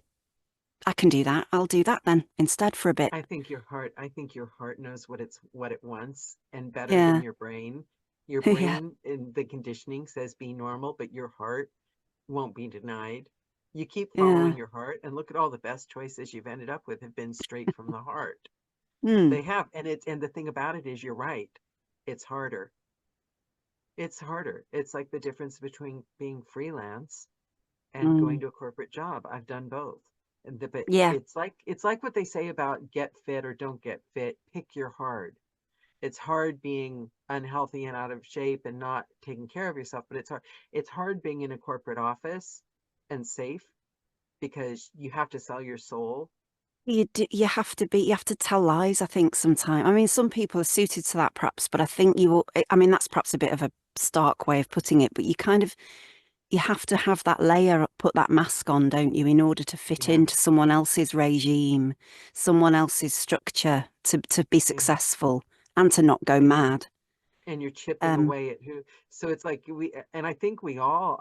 D: I can do that. I'll do that then instead for a bit.
A: I think your heart knows what it wants, and better than
D: Yeah.
A: your brain. Your
D: Yeah.
A: brain in the conditioning says be normal, but your heart won't be denied. You keep
D: Yeah.
A: following your heart, and look at all the best choices you've ended up with have been straight from the heart.
D: Mm,
A: They have, and the thing about it is, you're right. It's harder. It's harder. It's like the difference between being freelance and going
D: mm.
A: to a corporate job. I've done both. But
D: Yeah.
A: it's like what they say about get fit or don't get fit. Pick your hard. It's hard being unhealthy and out of shape and not taking care of yourself, but it's hard being in a corporate office and safe, because you have to sell your soul.
D: You have to tell lies, I think, sometimes. I mean, some people are suited to that perhaps, but I think I mean, that's perhaps a bit of a stark way of putting it, but you have to have that layer, put that mask on, don't you, in order to fit
A: Yeah.
D: into someone else's regime, someone else's structure, to be
A: And
D: successful and to not go
A: and you're
D: mad.
A: and you're chipping
D: Um,
A: away at who. So it's like and I think we all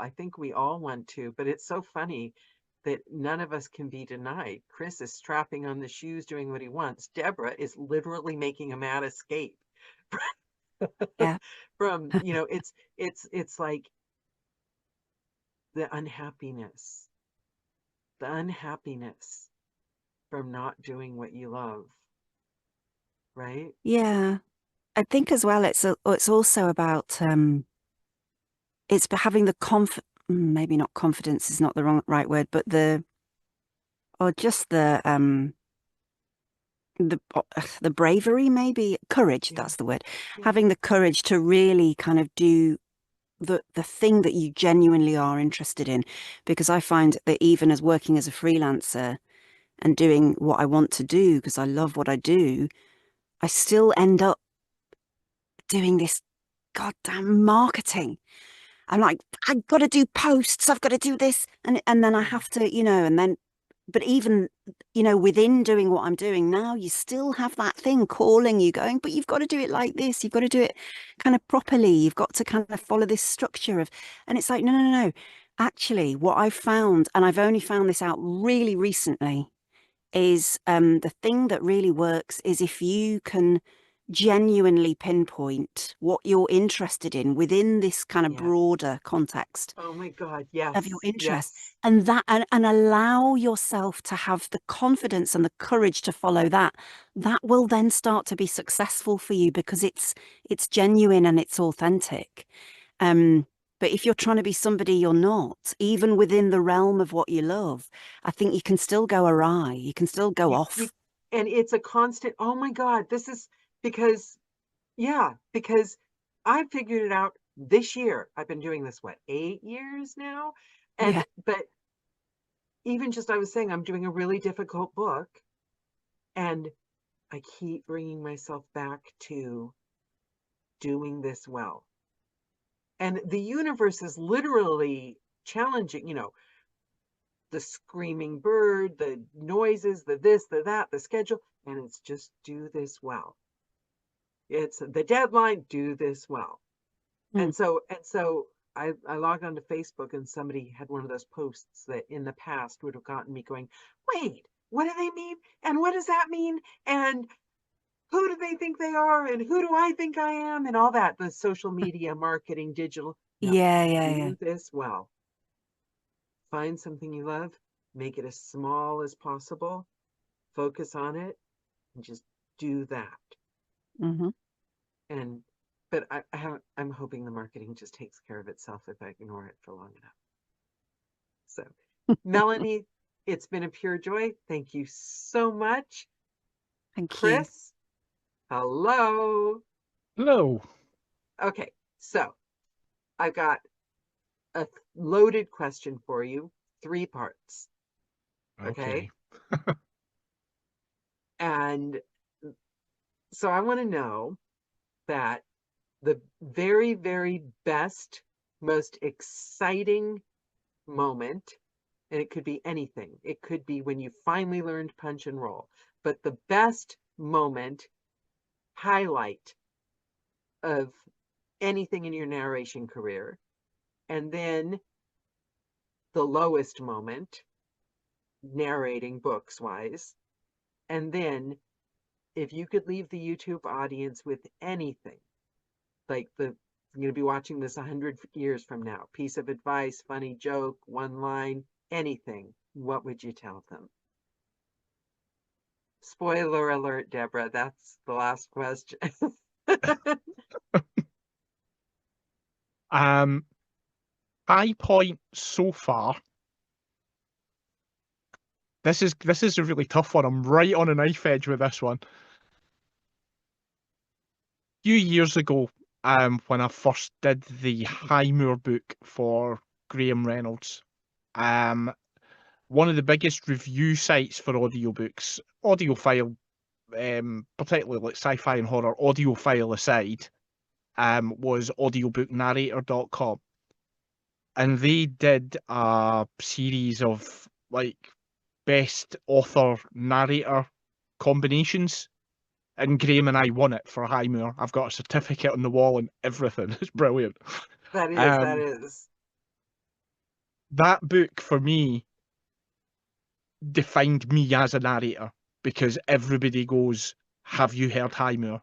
A: want to, but it's so funny that none of us can be denied. Chris is strapping on the shoes, doing what he wants. Deborah is literally making a mad escape
D: yeah,
A: from, it's like the unhappiness from not doing what you love, right?
D: yeah. I think as well, it's also about it's having the maybe not confidence is not the right word, but or just the bravery, maybe courage,
A: Yeah,
D: that's the word.
A: yeah,
D: Having the courage to really kind of do the thing that you genuinely are interested in, because I find that even as working as a freelancer and doing what I want to do because I love what I do, I still end up doing this goddamn marketing. I'm like, I've got to do posts, I've got to do this, and then I
A: yeah,
D: have to, and then, but even, within doing what I'm doing now, you still have that thing calling you, going, but you've got to do it like this, you've got to do it kind of properly, you've got to kind of follow this structure and it's like, no, no, no, no. Actually, what I've found, and I've only found this out really recently, is the thing that really works is if you can genuinely pinpoint what you're interested in within this kind of
A: yeah.
D: broader context
A: Oh my God,
D: of your
A: yes,
D: interest,
A: yes,
D: and allow yourself to have the confidence and the courage to follow that will then start to be successful for you because it's genuine and it's authentic. um but if you're trying to be somebody you're not, even within the realm of what you love, I think you can still go awry, you can still go
A: you
D: off.
A: and it's a constant. Oh my God, this is because, yeah, because I figured it out this year. I've been doing this, what, 8 years now?
D: Yeah.
A: But even just, I was saying, I'm doing a really difficult book, and I keep bringing myself back to doing this well. And the universe is literally challenging, the screaming bird, the noises, the this, the that, the schedule, and it's just do this well. It's the deadline, do this well. And so I logged onto Facebook, and somebody had one of those posts that in the past would have gotten me going, wait, what do they mean? And what does that mean? And who do they think they are? And who do I think I am? And all that, the social media marketing, digital. No,
D: Yeah.
A: do this well. Find something you love, make it as small as possible, focus on it, and just do that.
D: Mm-hmm.
A: But I'm hoping the marketing just takes care of itself if I ignore it for long enough. So, Melanie, it's been a pure joy. Thank you so much.
D: Thank you.
A: Chris, hello.
C: Hello.
A: Okay, so I've got a loaded question for you, 3 parts. Okay. And so I want to know that the very, very best, most exciting moment, and it could be anything. It could be when you finally learned punch and roll, but the best moment, highlight of anything in your narration career, and then the lowest moment, narrating books wise, and then if you could leave the YouTube audience with anything, like you're going to be watching this 100 years from now, piece of advice, funny joke, one line, anything, what would you tell them? Spoiler alert, Deborah, that's the last question.
C: High point so far. This is a really tough one. I'm right on a knife edge with this one. A few years ago, when I first did the Highmoor book for Graham Reynolds, one of the biggest review sites for audiobooks, audiophile, particularly like sci-fi and horror, audiophile aside, was audiobooknarrator.com. And they did a series of like best author narrator combinations, and Graham and I won it for Highmoor. I've got a certificate on the wall and everything. It's brilliant.
A: That is.
C: That book for me defined me as a narrator, because everybody goes, have you heard Highmoor?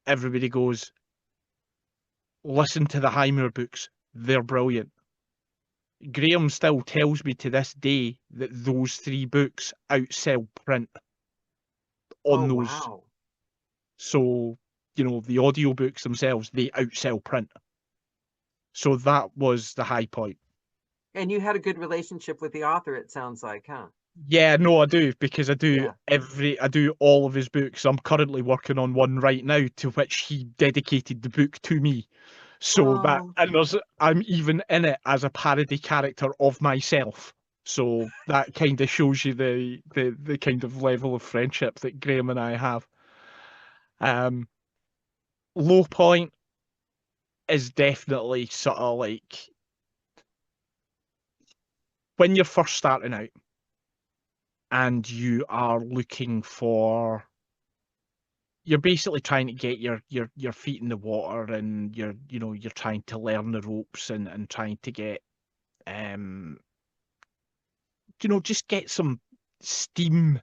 C: Everybody goes, listen to the Highmoor books. They're brilliant. Graham still tells me to this day that those 3 books outsell print on those.
A: Wow.
C: So, the audiobooks themselves, they outsell print. So that was the high point.
A: And you had a good relationship with the author, it sounds like, huh?
C: Yeah, no, I do, because I do all of his books. I'm currently working on one right now to which he dedicated the book to me. So I'm even in it as a parody character of myself. So that kind of shows you the kind of level of friendship that Graham and I have. Low point is definitely sort of like when you're first starting out and you are looking for, you're basically trying to get your feet in the water, and you're trying to learn the ropes and trying to get just get some steam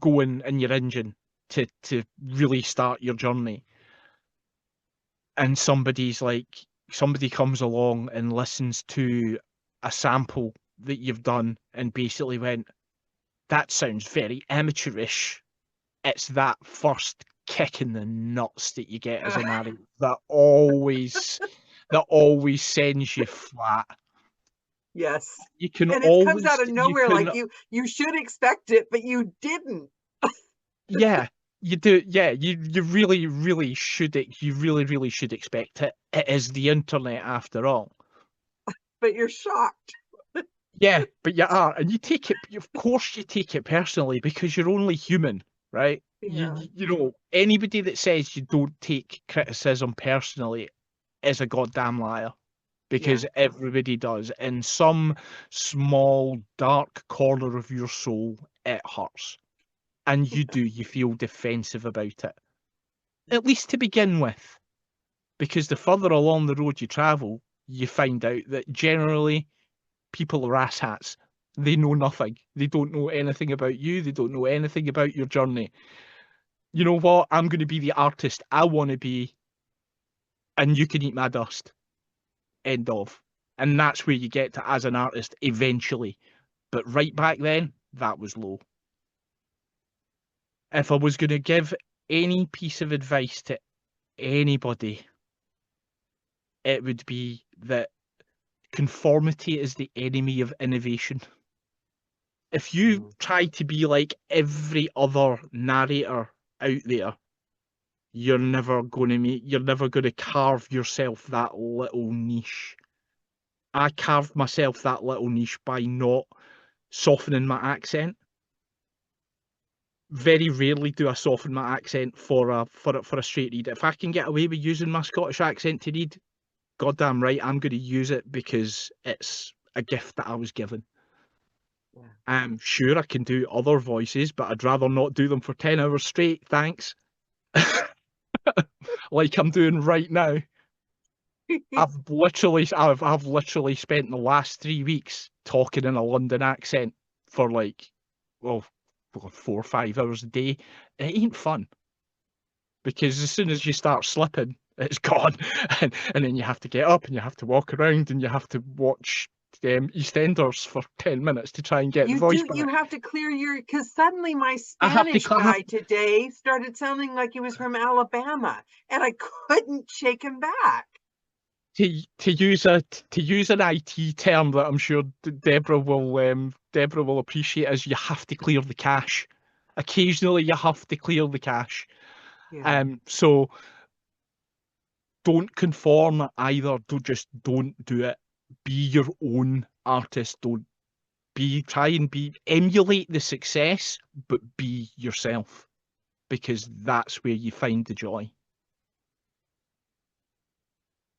C: going in your engine to really start your journey. And somebody comes along and listens to a sample that you've done and basically went, that sounds very amateurish. It's that first kick in the nuts that you get as a narrator that always sends you flat.
A: Yes.
C: You can
A: and
C: always,
A: it comes out of nowhere, like you should expect it, but you didn't.
C: Yeah, you do. Yeah, you really, really should. You really, really should expect it. It is the internet after all.
A: But you're shocked.
C: Yeah, but you are, and you take it. Of course, you take it personally because you're only human, right?
A: Yeah.
C: you know, anybody that says you don't take criticism personally is a goddamn liar, because everybody does. In some small dark corner of your soul, it hurts, and you feel defensive about it, at least to begin with, because the further along the road you travel, you find out that generally people are asshats. They know nothing. They don't know anything about you. They don't know anything about your journey. You know what? I'm going to be the artist I want to be, and you can eat my dust. End of. And that's where you get to as an artist eventually. But right back then, that was low. If I was going to give any piece of advice to anybody, it would be that conformity is the enemy of innovation. If you try to be like every other narrator out there, you're never going to carve yourself that little niche. I carved myself that little niche by not softening my accent. Very rarely do I soften my accent for a straight read. If I can get away with using my Scottish accent to read, goddamn right, I'm going to use it, because it's a gift that I was given.
A: Yeah.
C: I'm sure I can do other voices, but I'd rather not do them for 10 hours straight, thanks. Like I'm doing right now. I've literally spent the last 3 weeks talking in a London accent for like, well, 4 or 5 hours a day. It ain't fun, because as soon as you start slipping, it's gone, and then you have to get up and you have to walk around and you have to watch EastEnders for 10 minutes to try and get the voice back.
A: You have to clear your, because suddenly my
C: I have to
A: Spanish guy today started sounding like he was from Alabama, and I couldn't shake him back.
C: To use an IT term that I'm sure Deborah will appreciate, is you have to clear the cache. Occasionally you have to clear the cache.
A: Yeah.
C: So don't conform either. Don't do it. Be your own artist. Try and emulate the success, but be yourself, because that's where you find the joy.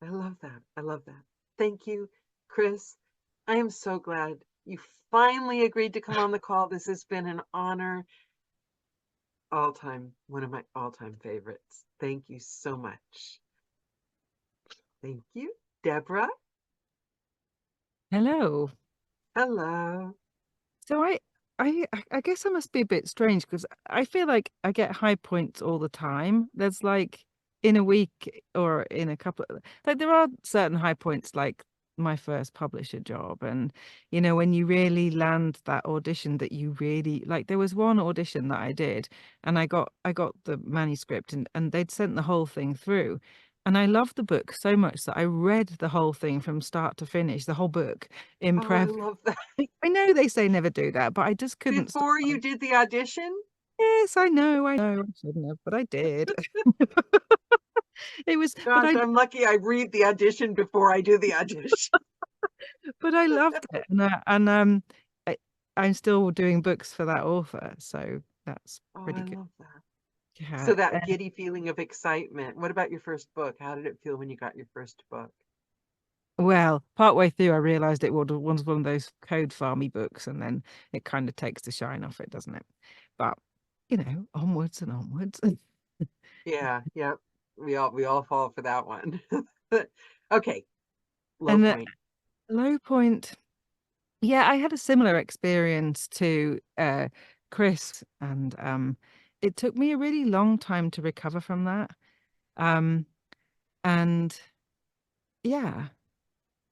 A: I love that. I love that. Thank you, Chris. I am so glad you finally agreed to come on the call. This has been an honor. One of my all-time favorites. Thank you so much. Thank you. Deborah.
B: Hello.
A: Hello.
B: So I guess I must be a bit strange, because I feel like I get high points all the time. There's like in a week or in a couple of, like, there are certain high points, like my first publisher job, and you know, when you really land that audition that you really like. There was one audition that I did, and I got the manuscript, and they'd sent the whole thing through, and I loved the book so much that I read the whole thing from start to finish, the whole book in
A: Oh, I
B: prep.
A: love that.
B: I know they say never do that, but I just couldn't stop.
A: Before you did the audition?
B: Yes, I know, I shouldn't have, but I did. It was, but
A: Gosh, I'm lucky I read the audition before I do the audition.
B: I loved it, I'm still doing books for that author, so that's
A: Oh,
B: pretty
A: I
B: good.
A: love that.
B: Yeah.
A: So that giddy feeling of excitement. What about your first book? How did it feel when you got your first book?
B: Well, partway through, I realized it was one of those code farmy books, and then it kind of takes the shine off it, doesn't it? But you know, onwards and onwards.
A: Yeah, yeah. We all fall for that one. Okay. Low
B: And
A: point.
B: low point. Yeah, I had a similar experience to Chris, and it took me a really long time to recover from that. And yeah,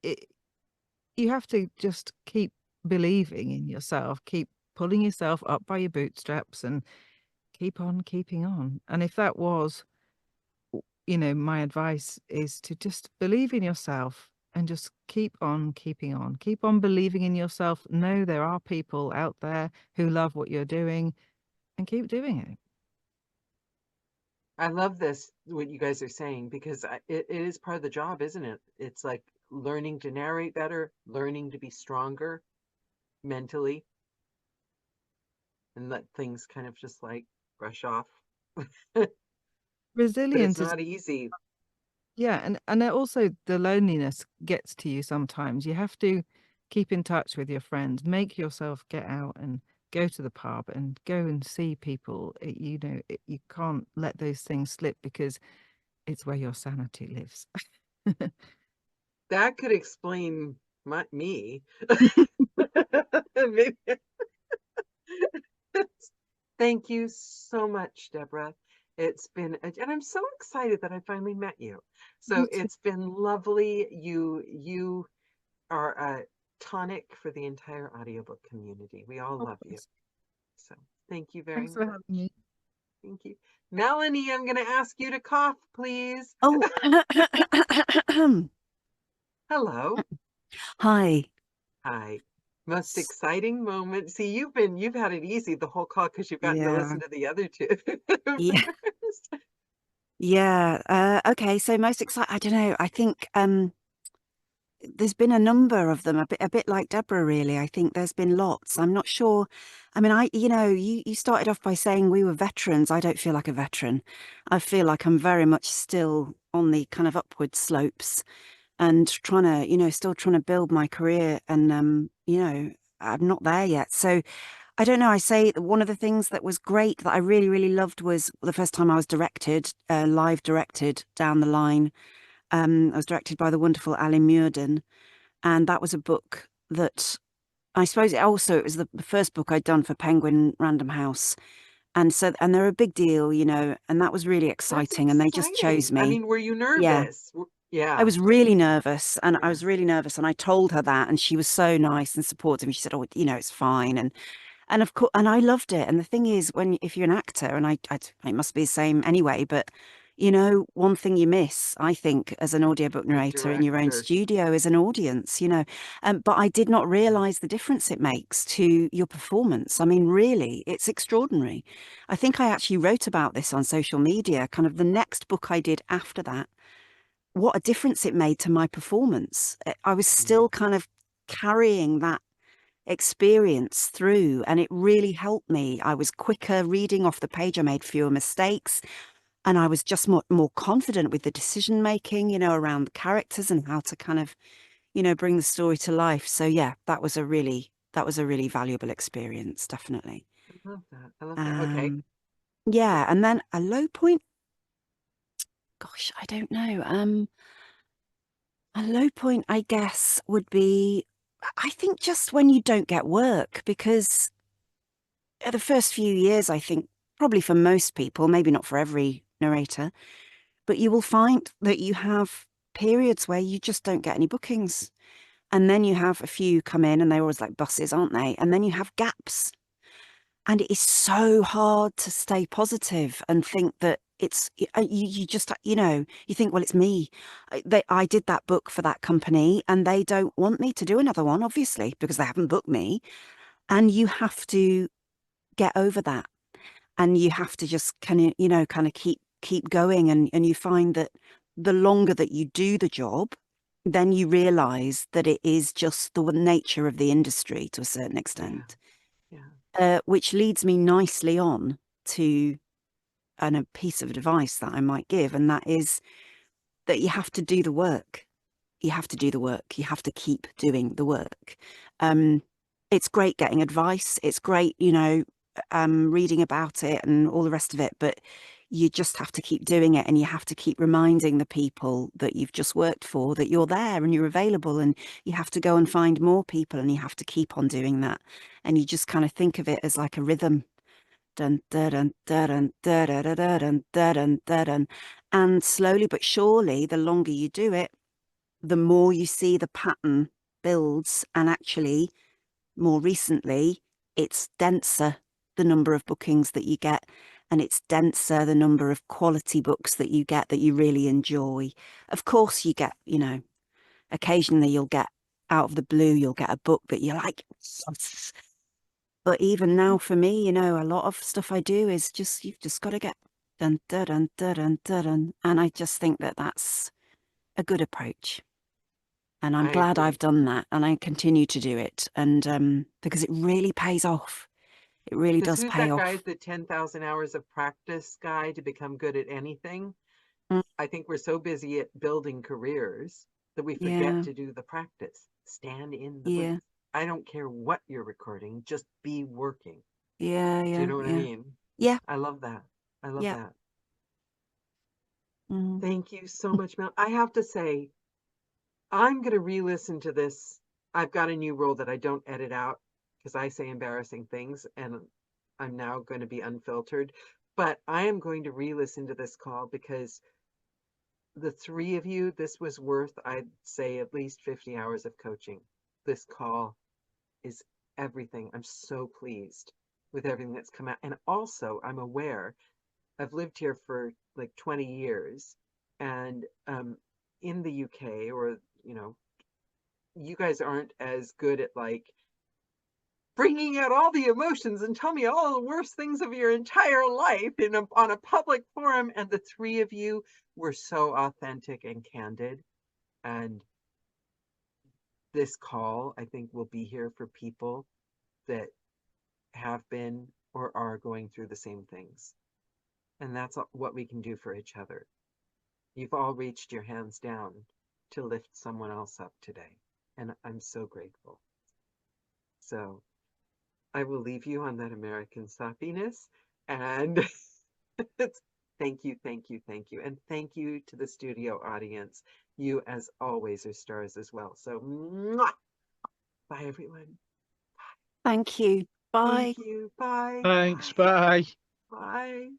B: you have to just keep believing in yourself, keep pulling yourself up by your bootstraps, and keep on keeping on. And if that was, you know, my advice is to just believe in yourself and just keep on keeping on. Keep on believing in yourself. Know there are people out there who love what you're doing, and keep doing it.
A: I love this, what you guys are saying, because it is part of the job, isn't it? It's like learning to narrate better, learning to be stronger mentally, and let things kind of just like brush off But it's
B: Resilience is,
A: not easy.
B: yeah, and then also the loneliness gets to you sometimes. You have to keep in touch with your friends, make yourself get out and go to the pub and go and see people. You can't let those things slip because it's where your sanity lives.
A: That could explain me. Maybe. Thank you so much, Deborah. It's been, and I'm so excited that I finally met you. So it's been lovely. You are a tonic for the entire audiobook community. We all love you. So thank you very
B: Thanks for
A: much.
B: having me.
A: Thank you. Melanie, I'm going to ask you to cough, please.
D: Oh,
A: Hello.
D: hi.
A: Hi. Most exciting moment. See, you've had it easy the whole call because you've gotten to
D: Yeah.
A: listen to the other two.
D: Yeah.
A: first.
D: Yeah. Okay. So most exciting, I don't know. I think there's been a number of them, a bit like Deborah, really. I think there's been lots. I'm not sure. I mean, you started off by saying we were veterans. I don't feel like a veteran. I feel like I'm very much still on the kind of upward slopes and trying to, still trying to build my career. And, I'm not there yet. So I don't know. I say that one of the things that was great that I really, really loved was the first time I was live directed down the line. I was directed by the wonderful Ali Muirden, and that was a book that I suppose it was the first book I'd done for Penguin Random House, and they're a big deal, and that was really
A: That's
D: exciting, and they just chose
A: exciting. I
D: me.
A: mean, were you
D: Yeah,
A: nervous? Yeah.
D: I was really nervous, and I
A: Yeah.
D: was really nervous, and I told her that, and she was so nice and supportive, and she said, "Oh, it's fine," and of course, and I loved it. And the thing is, if you're an actor, and it must be the same anyway, but one thing you miss, I think, as an audiobook narrator in your own
A: Director.
D: studio is an audience, but I did not realize the difference it makes to your performance. I mean, really, it's extraordinary. I think I actually wrote about this on social media, kind of the next book I did after that, what a difference it made to my performance. I was still kind of carrying that experience through, and it really helped me. I was quicker reading off the page. I made fewer mistakes, and I was just more confident with the decision making, around the characters and how to kind of, bring the story to life. So yeah, that was a really valuable experience, definitely.
A: I love that. I love that. Okay.
D: Yeah, and then a low point. Gosh, I don't know. A low point, I guess, would be, I think, just when you don't get work, because the first few years, I think, probably for most people, maybe not for every narrator, but you will find that you have periods where you just don't get any bookings. And then you have a few come in, and they're always like buses, aren't they? And then you have gaps. And it is so hard to stay positive and think that you just, you think, well, it's me. I did that book for that company, and they don't want me to do another one, obviously, because they haven't booked me. And you have to get over that, and you have to just kind of keep going, and you find that the longer that you do the job, then you realize that it is just the nature of the industry to a certain extent.
A: Yeah.
D: Which leads me nicely on to a piece of advice that I might give, and that is that you have to do the work. You have to do the work. You have to keep doing the work. It's great getting advice. It's great, reading about it and all the rest of it, but you just have to keep doing it, and you have to keep reminding the people that you've just worked for that you're there and you're available, and you have to go and find more people, and you have to keep on doing that. And you just kind of think of it as like a rhythm. Dun, dun, dun, dun, dun, dun, dun, dun, dun, dun, dun. And slowly but surely, the longer you do it, the more you see the pattern builds, and actually, more recently, it's denser, the number of bookings that you get, and it's denser, the number of quality books that you get that you really enjoy. Of course, you get, occasionally you'll get out of the blue, you'll get a book that you're like, yes. But even now for me, a lot of stuff I do is just, you've just got to get dun, dun, dun, dun, dun, dun, dun. And I just think that that's a good approach. And I'm glad I've done that, and I continue to do it. And because it really pays off. It really
A: Because
D: does
A: who's
D: pay
A: that
D: off.
A: guy, the 10,000 hours of practice guy to become good at anything?
D: Mm.
A: I think we're so busy at building careers that we
D: Yeah.
A: forget to do the practice. Stand in the
D: Yeah.
A: booth. I don't care what you're recording, just be working.
D: Yeah.
A: Do
D: Yeah.
A: you know what I
D: Yeah.
A: mean?
D: Yeah.
A: I love that. I love
D: Yeah.
A: that.
D: Mm.
A: Thank you so much, Mel. I have to say, I'm going to re-listen to this. I've got a new rule that I don't edit out because I say embarrassing things and I'm now going to be unfiltered. But I am going to re-listen to this call because the three of you, this was worth, I'd say, at least 50 hours of coaching. This call is everything. I'm so pleased with everything that's come out. And also, I'm aware, I've lived here for like 20 years, and in the UK, or, you know, you guys aren't as good at like bringing out all the emotions and tell me all the worst things of your entire life on a public forum. And the three of you were so authentic and candid. And this call, I think, will be here for people that have been or are going through the same things. And that's what we can do for each other. You've all reached your hands down to lift someone else up today. And I'm so grateful. So I will leave you on that American soppiness. And thank you, thank you, thank you. And thank you to the studio audience. You, as always, are stars as well. So, mwah! Bye, everyone.
D: Thank you. Bye.
A: Thank you. Bye.
C: Thanks.
A: Bye.
C: Bye.
A: Bye.